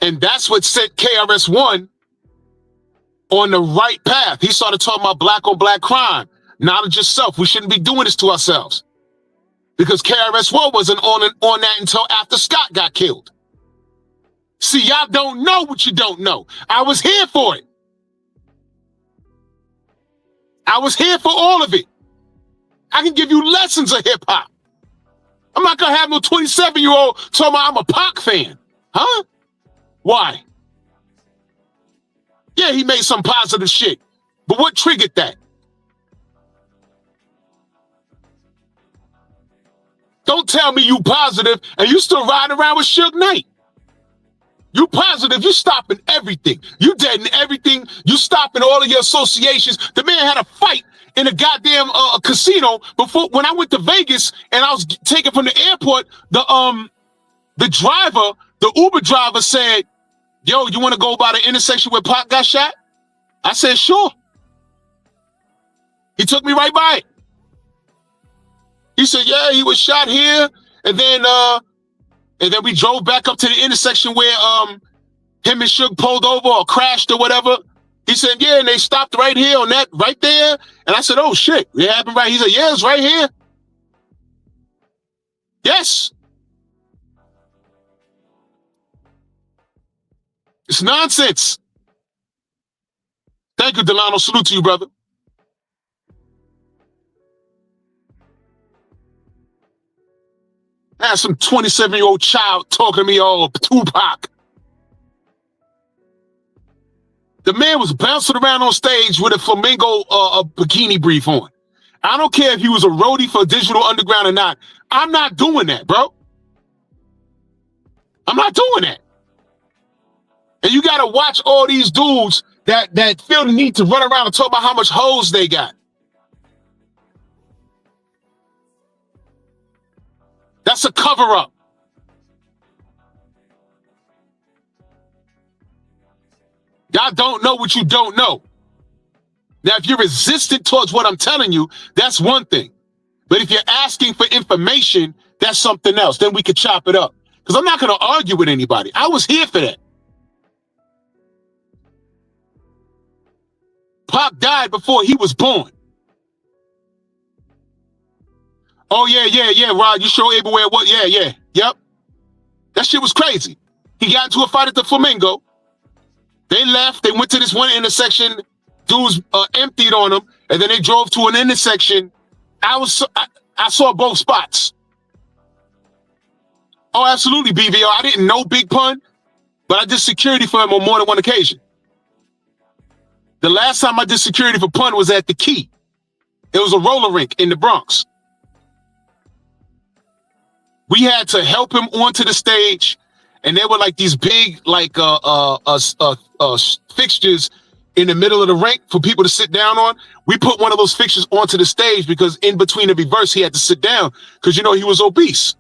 And that's what set KRS-One on the right path. He started talking about black on black crime, knowledge yourself. We shouldn't be doing this to ourselves. Because KRS-One wasn't on that until after Scott got killed. See, y'all don't know what you don't know. I was here for it. I was here for all of it. I can give you lessons of hip hop. I'm not gonna have no 27-year-old talking about I'm a Pac fan. Huh? Why? Yeah, he made some positive shit. But what triggered that? Don't tell me you positive and you still riding around with Suge Knight. You positive, you stopping everything. You deading everything. You stopping all of your associations. The man had a fight in a goddamn casino before, when I went to Vegas and I was taken from the airport. The driver, the Uber driver said, yo, you want to go by the intersection where Pac got shot? I said, sure. He took me right by it. He said, yeah, he was shot here. And then we drove back up to the intersection where him and Suge pulled over or crashed or whatever. He said, yeah, and they stopped right here on that, right there. And I said, oh, shit, it happened right. He said, yeah, it's right here. Yes. It's nonsense. Thank you, Delano. Salute to you, brother. I had some 27-year-old child talking to me all Tupac. The man was bouncing around on stage with a flamingo bikini brief on. I don't care if he was a roadie for Digital Underground or not. I'm not doing that, bro. I'm not doing that. And you got to watch all these dudes that feel the need to run around and talk about how much hoes they got. That's a cover-up. Y'all don't know what you don't know. Now, if you're resistant towards what I'm telling you, that's one thing. But if you're asking for information, that's something else. Then we could chop it up. Because I'm not going to argue with anybody. I was here for that. Pop died before he was born. Oh, yeah, Rod, you sure able where it was? Yeah, yep. That shit was crazy. He got into a fight at the Flamingo. They left. They went to this one intersection. Dudes emptied on them, and then they drove to an intersection. I saw both spots. Oh, absolutely, BVO. I didn't know Big Pun, but I did security for him on more than one occasion. The last time I did security for Pun was at the Key. It was a roller rink in the Bronx. We had to help him onto the stage, and there were like these big fixtures in the middle of the rink for people to sit down on. We put one of those fixtures onto the stage because in between every verse he had to sit down because, you know, he was obese.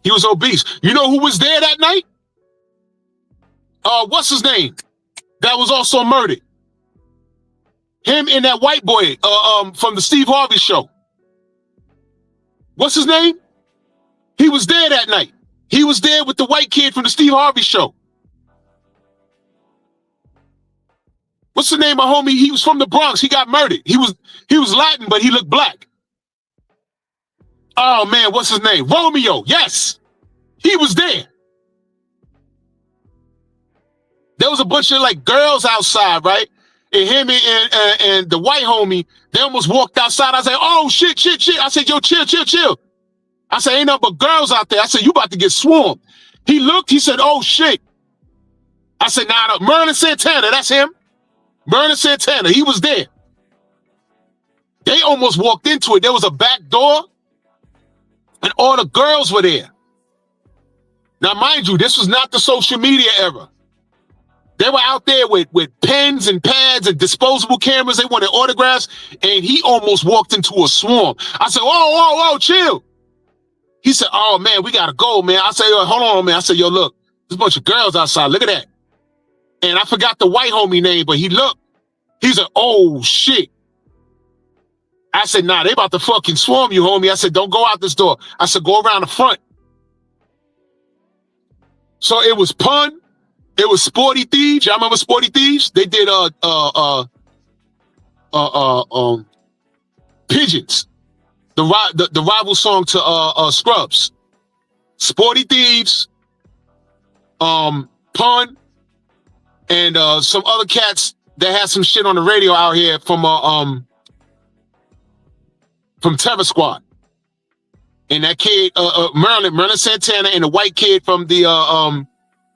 He was obese. You know who was there that night? What's his name? That was also murdered. Him and that white boy from the Steve Harvey show. What's his name? He was there that night. He was there with the white kid from the Steve Harvey show. What's the name of homie? He was from the Bronx. He got murdered. He was Latin, but he looked black. Oh man, what's his name? Romeo. Yes, he was there. There was a bunch of like girls outside, right? And him and the white homie, they almost walked outside. I said, oh shit. I said, yo, chill. I said, ain't nothing but girls out there. I said, you about to get swarmed. He looked, he said, oh shit. I said, nah, no, Merlin Santana, that's him. Merlin Santana, he was there. They almost walked into it. There was a back door, and all the girls were there. Now, mind you, this was not the social media era. They were out there with pens and pads and disposable cameras. They wanted autographs, and he almost walked into a swarm. I said, whoa, chill. He said, oh, man, we got to go, man. I said, hold on, man. I said, yo, look, there's a bunch of girls outside. Look at that. And I forgot the white homie name, but he looked. He said, oh, shit. I said, nah, they about to fucking swarm you, homie. I said, don't go out this door. I said, go around the front. So it was Pun. It was Sporty Thieves. Y'all remember Sporty Thieves? They did Pigeons, the rival song to Scrubs. Sporty Thieves, Pun, and some other cats that had some shit on the radio out here from Terror Squad. And that kid, Merlin Santana, and the white kid from the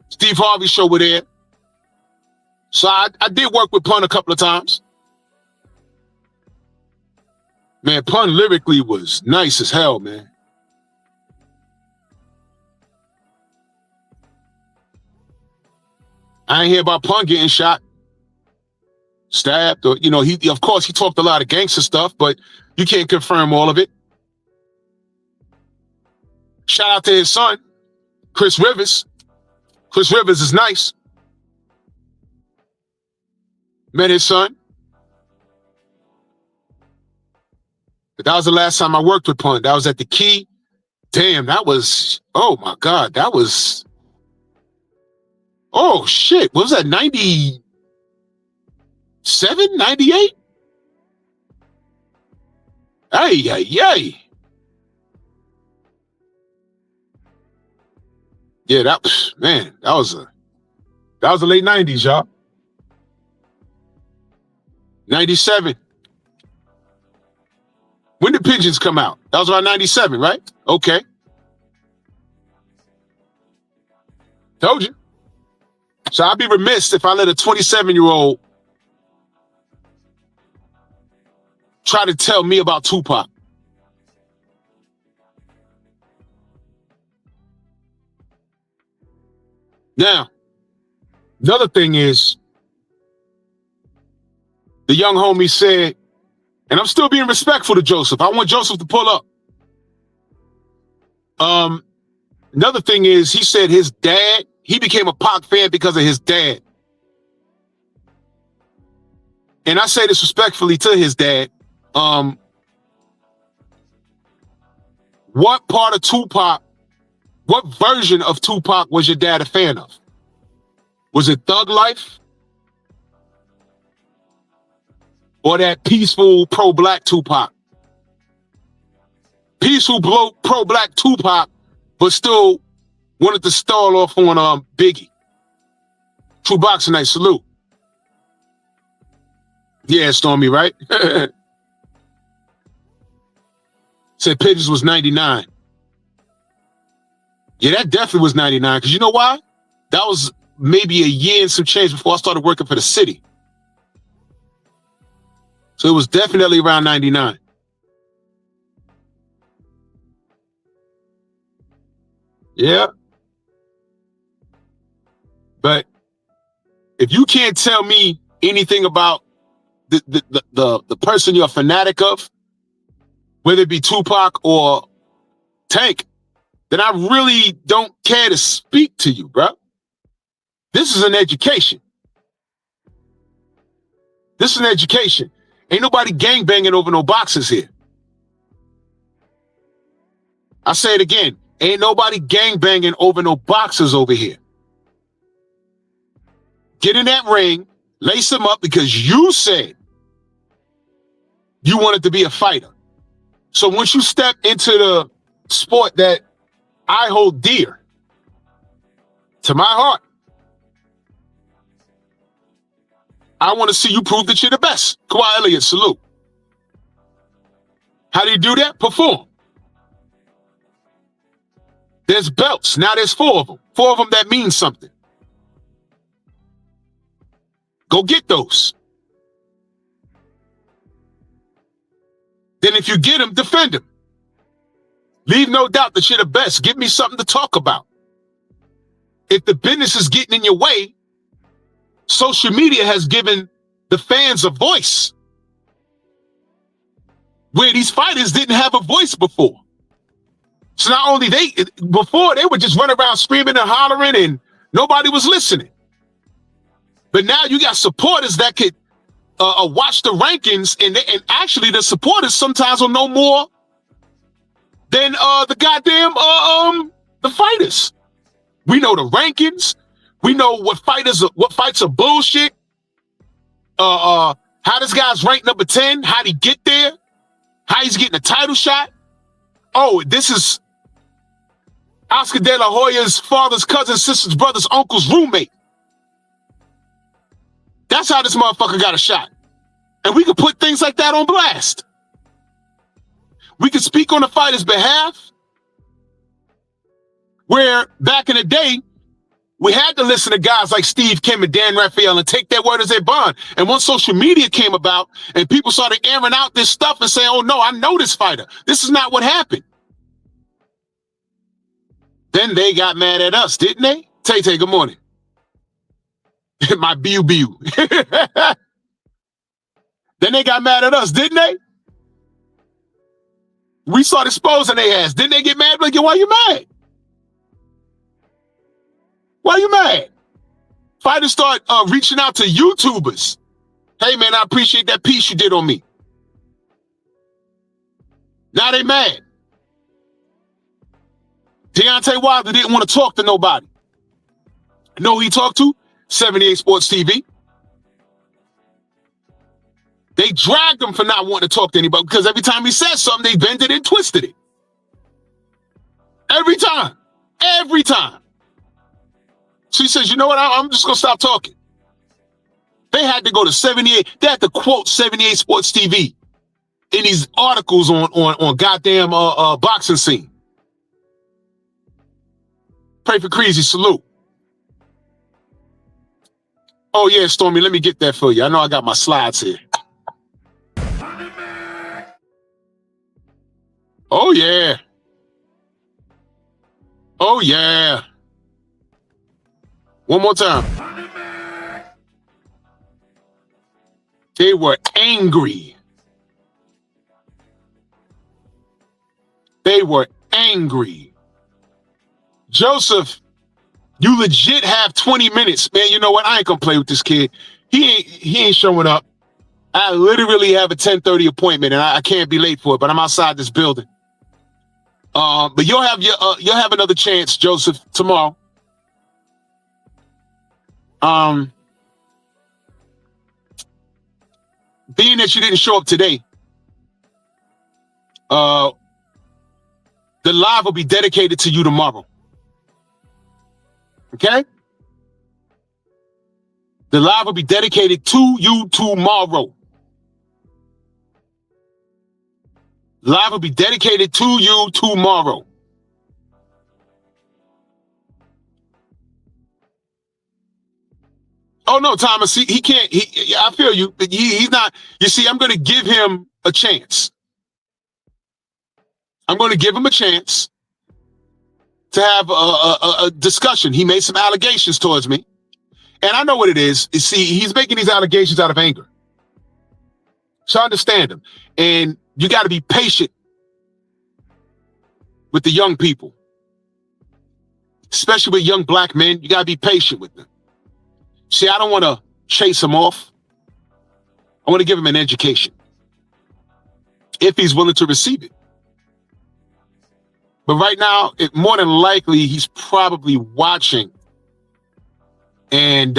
Steve Harvey show were there. So I did work with Pun a couple of times. Man, Pun lyrically was nice as hell, man. I ain't hear about Pun getting shot, stabbed, or, you know, he talked a lot of gangster stuff, but you can't confirm all of it. Shout out to his son, Chris Rivers. Chris Rivers is nice. Met his son. But that was the last time I worked with Punt. That was at the Key. Damn, that was, oh my God, that was, oh shit. What was that, 97, 98? Ay, ay, ay. Yeah, that was the late 90s, y'all. 97. When did Pigeons come out? That was around 97, right? Okay. Told you. So I'd be remiss if I let a 27-year-old try to tell me about Tupac. Now, the other thing is, the young homie said, and I'm still being respectful to Joseph. I want Joseph to pull up. Another thing is, he said his dad, he became a Pac fan because of his dad. And I say this respectfully to his dad. What part of Tupac, what version of Tupac was your dad a fan of? Was it Thug Life? Or that peaceful pro-black Tupac? Peaceful pro-black Tupac, but still wanted to stall off on Biggie. True Boxing Night, salute. Yeah, Stormy, right? Said Pigeons was 99. Yeah, that definitely was 99, because you know why? That was maybe a year and some change before I started working for the city. So it was definitely around 99. Yeah. But if you can't tell me anything about the person you're a fanatic of, whether it be Tupac or Tank, then I really don't care to speak to you, bro. This is an education. This is an education. Ain't nobody gangbanging over no boxes here. I say it again. Ain't nobody gangbanging over no boxes over here. Get in that ring, lace them up, because you said you wanted to be a fighter. So once you step into the sport that I hold dear to my heart, I want to see you prove that you're the best. Kawhi Elliott, salute. How do you do that? Perform. There's belts. Now there's 4 of them. 4 of them that mean something. Go get those. Then if you get them, defend them. Leave no doubt that you're the best. Give me something to talk about. If the business is getting in your way, social media has given the fans a voice where these fighters didn't have a voice before. So not only before they would just run around screaming and hollering and nobody was listening. But now you got supporters that could watch the rankings, and actually the supporters sometimes will know more than the goddamn the fighters. We know the rankings. We know what fights are bullshit. How this guy's ranked number 10, how'd he get there? How he's getting a title shot. Oh, this is Oscar De La Hoya's father's cousin, sister's brother's uncle's roommate. That's how this motherfucker got a shot. And we could put things like that on blast. We could speak on the fighter's behalf, where back in the day, we had to listen to guys like Steve Kim and Dan Raphael and take their word as their bond. And once social media came about and people started airing out this stuff and saying, oh no, I know this fighter. This is not what happened. Then they got mad at us, didn't they? Tay-Tay, good morning. My biu-biu. Then they got mad at us, didn't they? We started exposing their ass. Didn't they get mad? Like, why you mad? Why you mad? Fighters start reaching out to YouTubers Hey, man, I appreciate that piece you did on me. Now they mad. Deontay Wilder didn't want to talk to nobody. Know who he talked to? 78 Sports TV. They dragged him for not wanting to talk to anybody because every time he said something, they bended and twisted it. Every time. Every time. So he says, you know what? I'm just going to stop talking. They had to go to 78. They had to quote 78 Sports TV in these articles on goddamn boxing scene. Pray for Crazy. Salute. Oh, yeah, Stormy, let me get that for you. I know I got my slides here. Oh, yeah. Oh, yeah. One more time. They were angry. They were angry. Joseph, you legit have 20 minutes. Man, you know what? I ain't gonna play with this kid. He ain't showing up. I literally have a 10:30 appointment and I can't be late for it, but I'm outside this building. But you'll have another chance, Joseph, tomorrow. Being that you didn't show up today, the live will be dedicated to you tomorrow. Okay? The live will be dedicated to you tomorrow. Live will be dedicated to you tomorrow. Oh no, Thomas, he can't. I feel you. He's not. You see, I'm going to give him a chance. I'm going to give him a chance to have a discussion. He made some allegations towards me, and I know what it is. You see, he's making these allegations out of anger. So I understand him, and you got to be patient with the young people, especially with young black men. You got to be patient with them. See, I don't want to chase him off. I want to give him an education if he's willing to receive it. But right now, more than likely, he's probably watching. And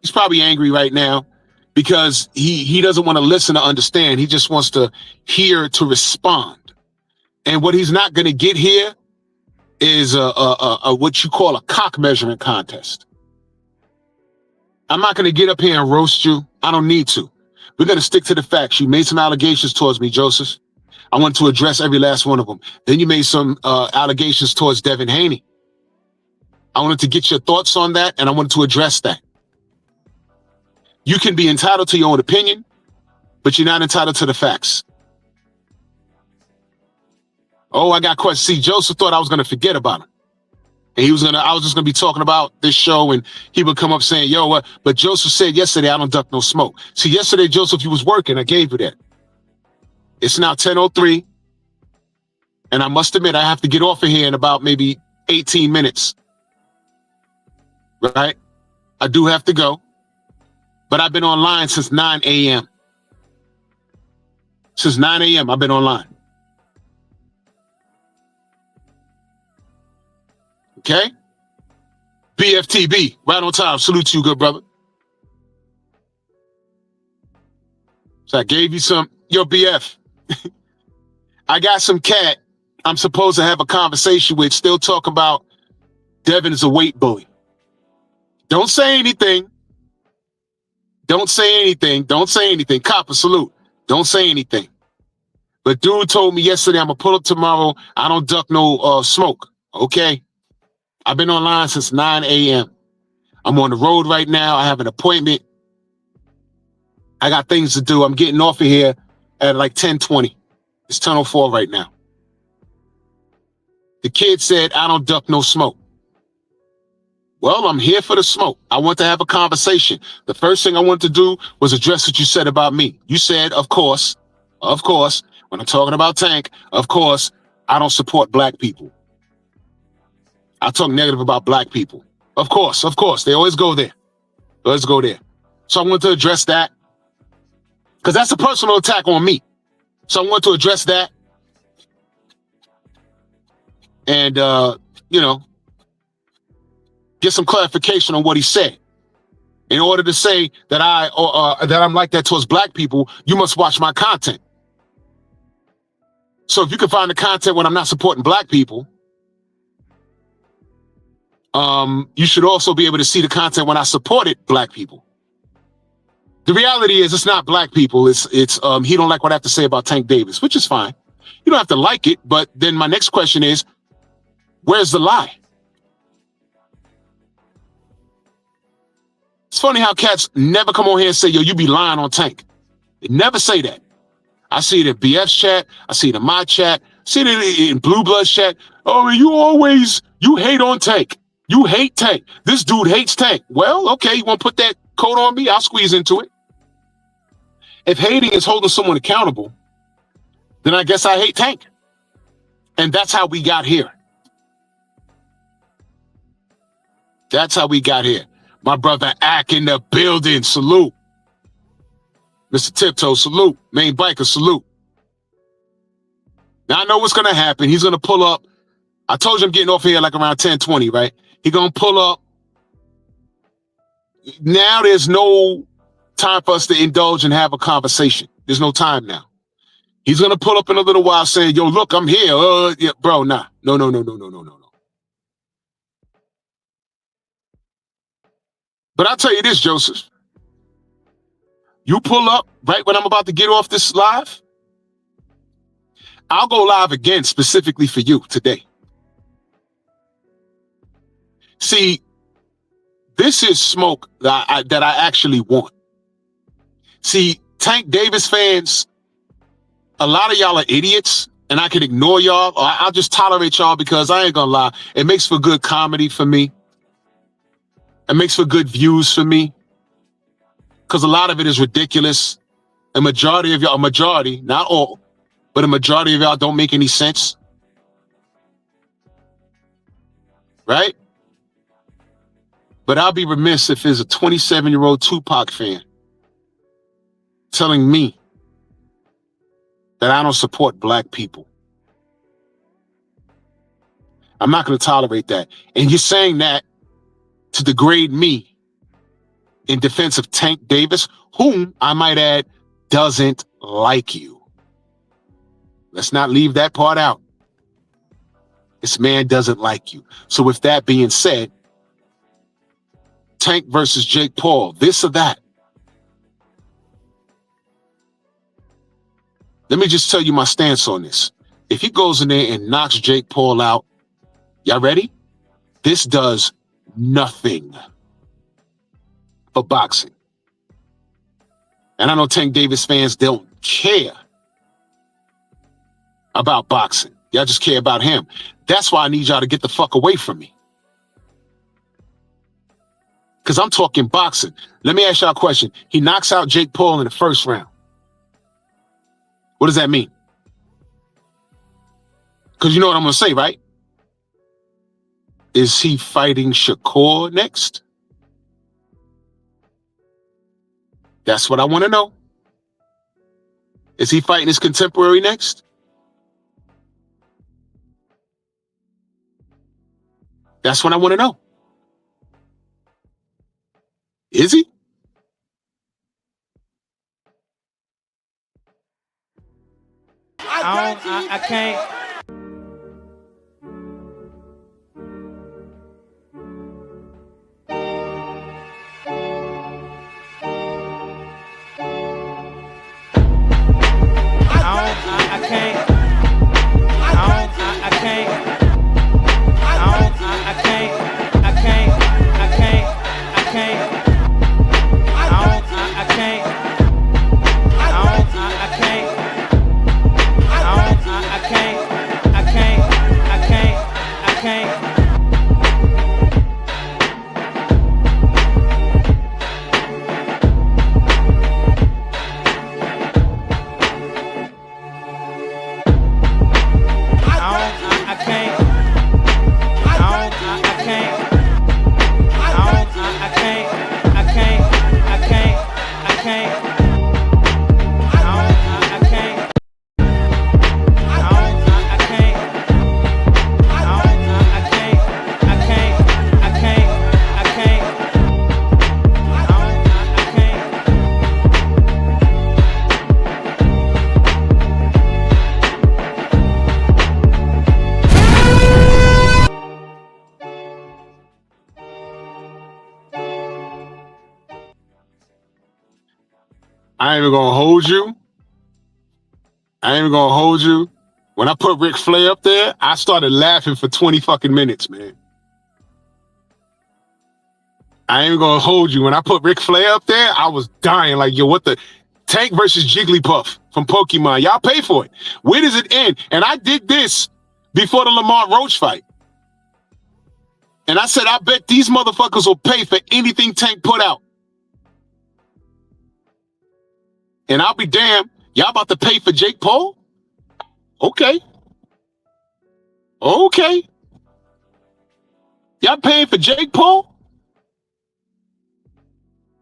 he's probably angry right now because he doesn't want to listen to understand. He just wants to hear to respond. And what he's not going to get here is a what you call a cock measurement contest. I'm not going to get up here and roast you. I don't need to. We're going to stick to the facts. You made some allegations towards me, Joseph. I want to address every last one of them. Then you made some allegations towards Devin Haney. I wanted to get your thoughts on that, and I wanted to address that. You can be entitled to your own opinion, but you're not entitled to the facts. Oh, I got questions. See, Joseph thought I was going to forget about him. And I was just going to be talking about this show, and he would come up saying, yo, but Joseph said yesterday, I don't duck no smoke. See, yesterday, Joseph, you was working. I gave you that. It's now 10:03. And I must admit, I have to get off of here in about maybe 18 minutes. Right? I do have to go. But I've been online since 9 a.m. Since 9 a.m. I've been online. Okay? BFTB, right on time. Salute to you, good brother. So I gave you some, yo, BF. I got some cat I'm supposed to have a conversation with, still talking about Devin is a weight bully. Don't say anything. Don't say anything. Don't say anything. Copper, salute. Don't say anything. But dude told me yesterday I'm going to pull up tomorrow. I don't duck no smoke. Okay? I've been online since 9 a.m. I'm on the road right now. I have an appointment. I got things to do. I'm getting off of here at like 10:20. It's 10:04 right now. The kid said, I don't duck no smoke. Well, I'm here for the smoke. I want to have a conversation. The first thing I wanted to do was address what you said about me. You said, of course, when I'm talking about Tank, of course, I don't support black people. I talk negative about black people. Of course. They always go there. Let's go there. So I wanted to address that because that's a personal attack on me. So I want to address that and, get some clarification on what he said. In order to say that that I'm like that towards black people, you must watch my content. So if you can find the content when I'm not supporting black people, you should also be able to see the content when I supported black people. The reality is it's not black people. It's he don't like what I have to say about Tank Davis, which is fine. You don't have to like it, but then my next question is, where's the lie? It's funny how cats never come on here and say, yo, you be lying on Tank. They never say that. I see it in BF's chat. I see it in my chat. I see it in Blue Blood's chat. Oh, you hate on Tank. You hate Tank. This dude hates Tank. Well, okay, you want to put that coat on me? I'll squeeze into it. If hating is holding someone accountable, then I guess I hate Tank. And that's how we got here. That's how we got here. My brother Ack in the building. Salute. Mr. Tiptoe, salute. Main Biker, salute. Now I know what's going to happen. He's going to pull up. I told you I'm getting off here like around 10:20, right? He's going to pull up. Now there's no time for us to indulge and have a conversation. There's no time now. He's going to pull up in a little while saying, yo, look, I'm here. Yeah, bro, nah. No. But I'll tell you this, Joseph. You pull up right when I'm about to get off this live, I'll go live again specifically for you today. See, this is smoke that I actually want. See, Tank Davis fans, a lot of y'all are idiots, and I can ignore y'all, or I'll just tolerate y'all because I ain't gonna lie. It makes for good comedy for me. It makes for good views for me. Because a lot of it is ridiculous. A majority of y'all, not all, but a majority of y'all don't make any sense. Right? But I'll be remiss if there's a 27-year-old Tupac fan telling me that I don't support black people. I'm not going to tolerate that. And you're saying that to degrade me in defense of Tank Davis, whom I might add doesn't like you. Let's not leave that part out. This man doesn't like you. So with that being said, Tank versus Jake Paul, this or that. Let me just tell you my stance on this. If he goes in there and knocks Jake Paul out, y'all ready? This does nothing for boxing. And I know Tank Davis fans don't care about boxing. Y'all just care about him. That's why I need y'all to get the fuck away from me. Because I'm talking boxing. Let me ask y'all a question. He knocks out Jake Paul in the first round. What does that mean? Because you know what I'm going to say, right? Is he fighting Shakur next? That's what I want to know. Is he fighting his contemporary next? That's what I want to know. Is he? I can't. I ain't even gonna hold you. When I put Ric Flair up there, I started laughing for 20 fucking minutes, man. I ain't even gonna hold you. When I put Ric Flair up there, I was dying. Like, yo, what the Tank versus Jigglypuff from Pokemon. Y'all pay for it. Where does it end? And I did this before the Lamar Roach fight. And I said, I bet these motherfuckers will pay for anything Tank put out. And I'll be damned, y'all about to pay for Jake Paul? Okay. Y'all paying for Jake Paul?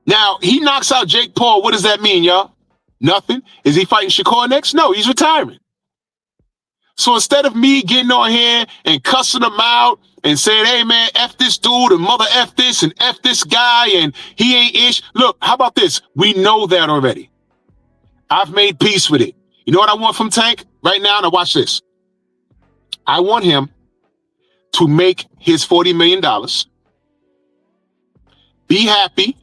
Now, he knocks out Jake Paul. What does that mean, y'all? Nothing. Is he fighting Shakur next? No, he's retiring. So instead of me getting on here and cussing him out and saying, hey, man, F this dude and mother F this and F this guy and he ain't ish. Look, how about this? We know that already. I've made peace with it. You know what I want from Tank right now? Now watch this. I want him to make his $40 million. Be happy.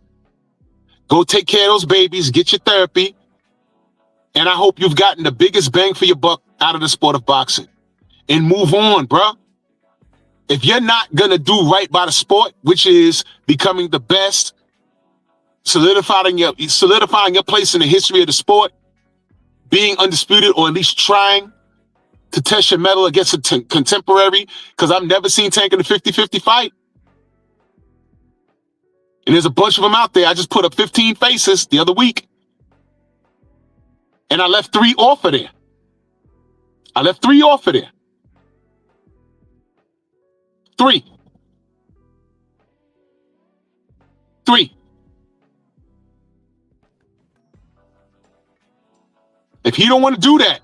Go take care of those babies. Get your therapy. And I hope you've gotten the biggest bang for your buck out of the sport of boxing. And move on, bruh. If you're not going to do right by the sport, which is becoming the best, solidifying your place in the history of the sport, being undisputed or at least trying to test your mettle against a contemporary, because I've never seen Tank in a 50-50 fight. And there's a bunch of them out there. I just put up 15 faces the other week. And I left 3 off of there. 3. If he don't want to do that,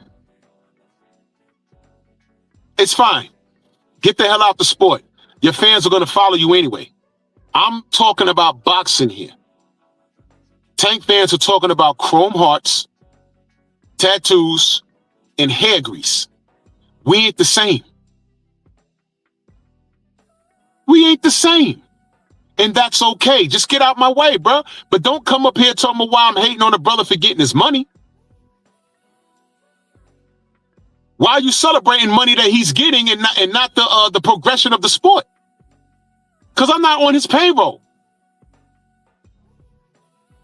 it's fine. Get the hell out the sport. Your fans are going to follow you anyway. I'm talking about boxing here. Tank fans are talking about chrome hearts, tattoos, and hair grease. We ain't the same. And that's okay. Just get out my way, bro. But don't come up here talking about why I'm hating on a brother for getting his money. Why are you celebrating money that he's getting and not the progression of the sport? Because I'm not on his payroll.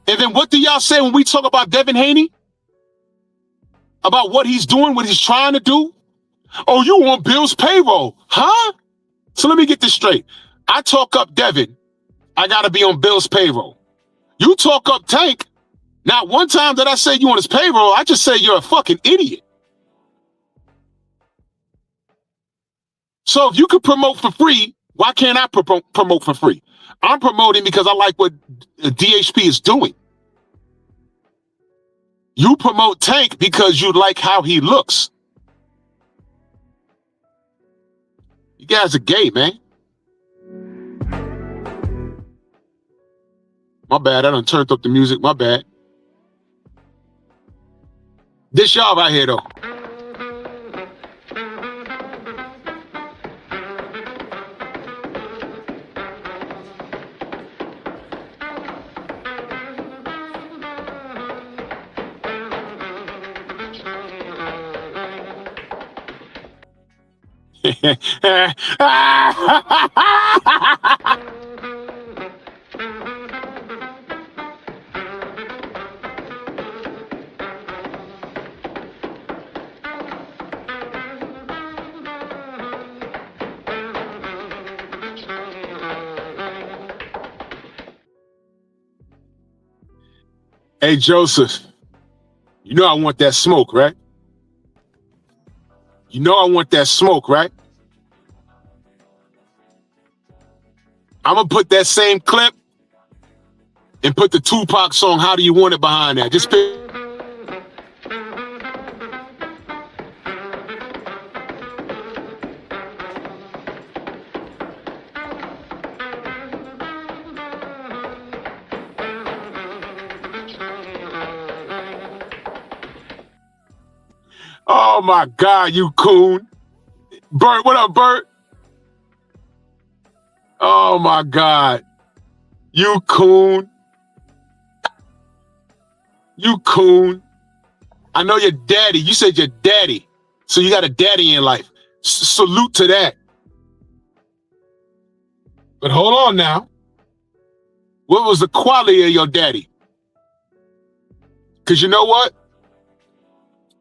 And then what do y'all say when we talk about Devin Haney? About what he's doing, what he's trying to do? Oh, you want Bill's payroll, huh? So let me get this straight. I talk up Devin, I got to be on Bill's payroll. You talk up Tank, not one time did I say you on his payroll. I just say you're a fucking idiot. So if you could promote for free, why can't I promote for free? I'm promoting because I like what DHP is doing. You promote Tank because you like how he looks. You guys are gay, man. My bad, I done turned up the music, my bad. This y'all right here, though. Hey, Joseph, you know I want that smoke, right? You know I want that smoke, right? I'm going to put that same clip and put the Tupac song, How Do You Want It, behind that. Just pick. Oh, my God, you coon. Bert, what up, Bert? Oh, my God. You coon. You coon. I know your daddy. You said your daddy. So you got a daddy in life. Salute to that. But hold on now. What was the quality of your daddy? Because you know what?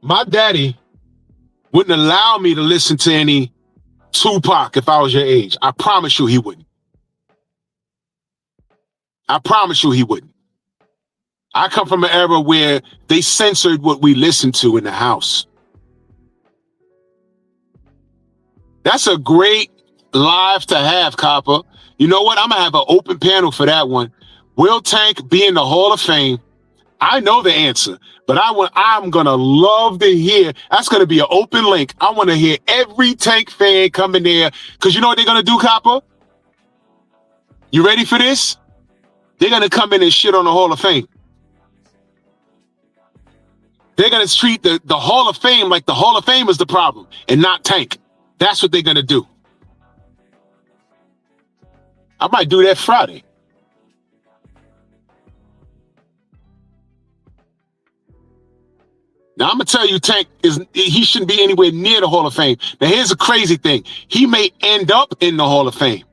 My daddy wouldn't allow me to listen to any Tupac if I was your age. I promise you he wouldn't. I promise you he wouldn't. I come from an era where they censored what we listened to in the house. That's a great live to have, Copper. You know what? I'm going to have an open panel for that one. Will Tank be in the Hall of Fame? I know the answer, but I'm going to love to hear. That's going to be an open link. I want to hear every Tank fan come in there because you know what they're going to do, Copper? You ready for this? They're going to come in and shit on the Hall of Fame. They're going to treat the Hall of Fame like the Hall of Fame is the problem and not Tank. That's what they're going to do. I might do that Friday. Now, I'm going to tell you, Tank, he shouldn't be anywhere near the Hall of Fame. Now, here's the crazy thing. He may end up in the Hall of Fame.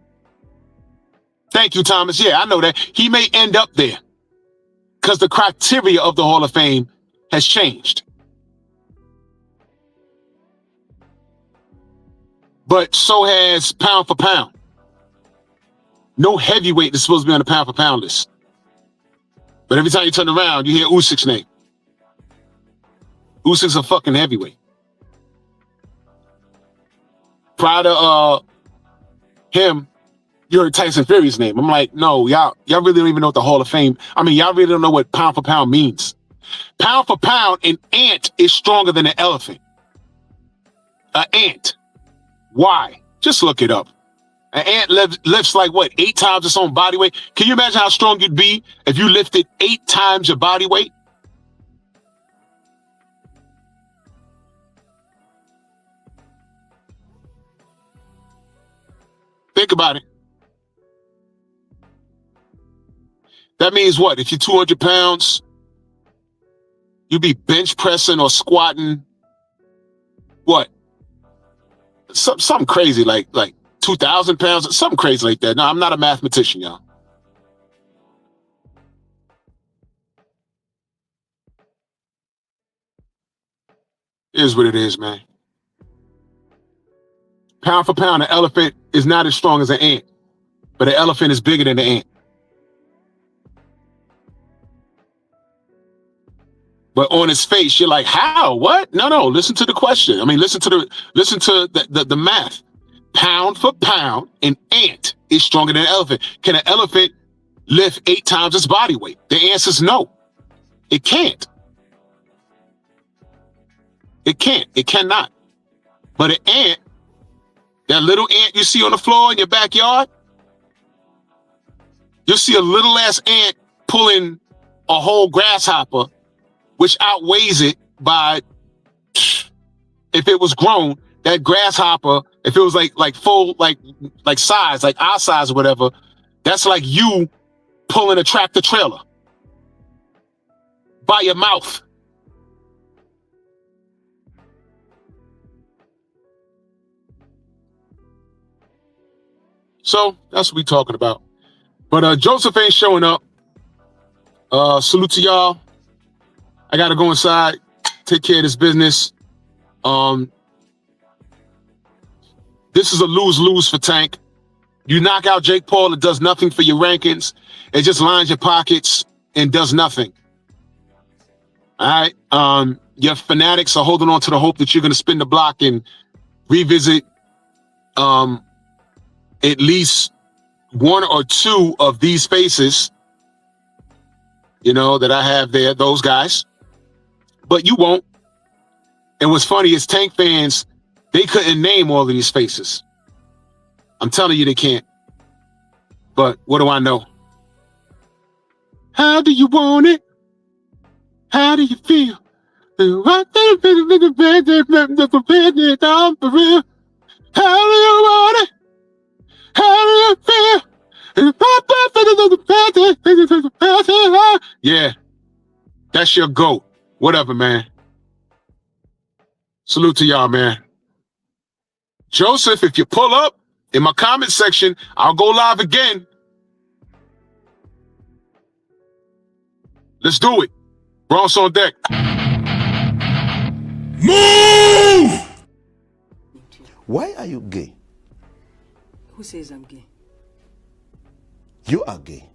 Thank you, Thomas. Yeah, I know that. He may end up there because the criteria of the Hall of Fame has changed. But so has pound for pound. No heavyweight is supposed to be on the pound for pound list. But every time you turn around, you hear Usyk's name. Usyk's a fucking heavyweight. Prior to him, you heard Tyson Fury's name. I'm like, no, y'all really don't even know what the Hall of Fame. I mean, y'all really don't know what pound for pound means. Pound for pound, an ant is stronger than an elephant. An ant. Why? Just look it up. An ant lifts like what? 8 times its own body weight. Can you imagine how strong you'd be if you lifted 8 times your body weight? Think about it. That means what? If you're 200 pounds, you'd be bench pressing or squatting. What? Something crazy like 2,000 pounds, something crazy like that. No, I'm not a mathematician, y'all. It is what it is, man. Pound for pound, an elephant is not as strong as an ant, but an elephant is bigger than an ant. But on his face, you're like, how? What? No. Listen to the question. I mean, listen to the math. Pound for pound, an ant is stronger than an elephant. Can an elephant lift 8 times its body weight? The answer is no. It can't. It can't. It cannot. But an ant, that little ant you see on the floor in your backyard, you'll see a little ass ant pulling a whole grasshopper, which outweighs it by, if it was grown, that grasshopper, if it was like full, like size, like our size or whatever, that's like you pulling a tractor trailer by your mouth. So that's what we talking about. But Joseph ain't showing up. Salute to y'all. I gotta go inside, take care of this business. This is a lose-lose for Tank. You knock out Jake Paul, it does nothing for your rankings. It just lines your pockets and does nothing. All right. Your fanatics are holding on to the hope that you're gonna spin the block and revisit at least 1 or 2 of these faces, you know, that I have there, those guys. But you won't. And what's funny is Tank fans, they couldn't name all of these faces. I'm telling you they can't. But what do I know? How do you want it? How do you feel? How do you want it? How do you feel? Yeah. That's your GOAT. Whatever, man. Salute to y'all, man. Joseph, if you pull up in my comment section, I'll go live again. Let's do it. Bronx on deck. Move! Why are you gay? Who says I'm gay? You are gay.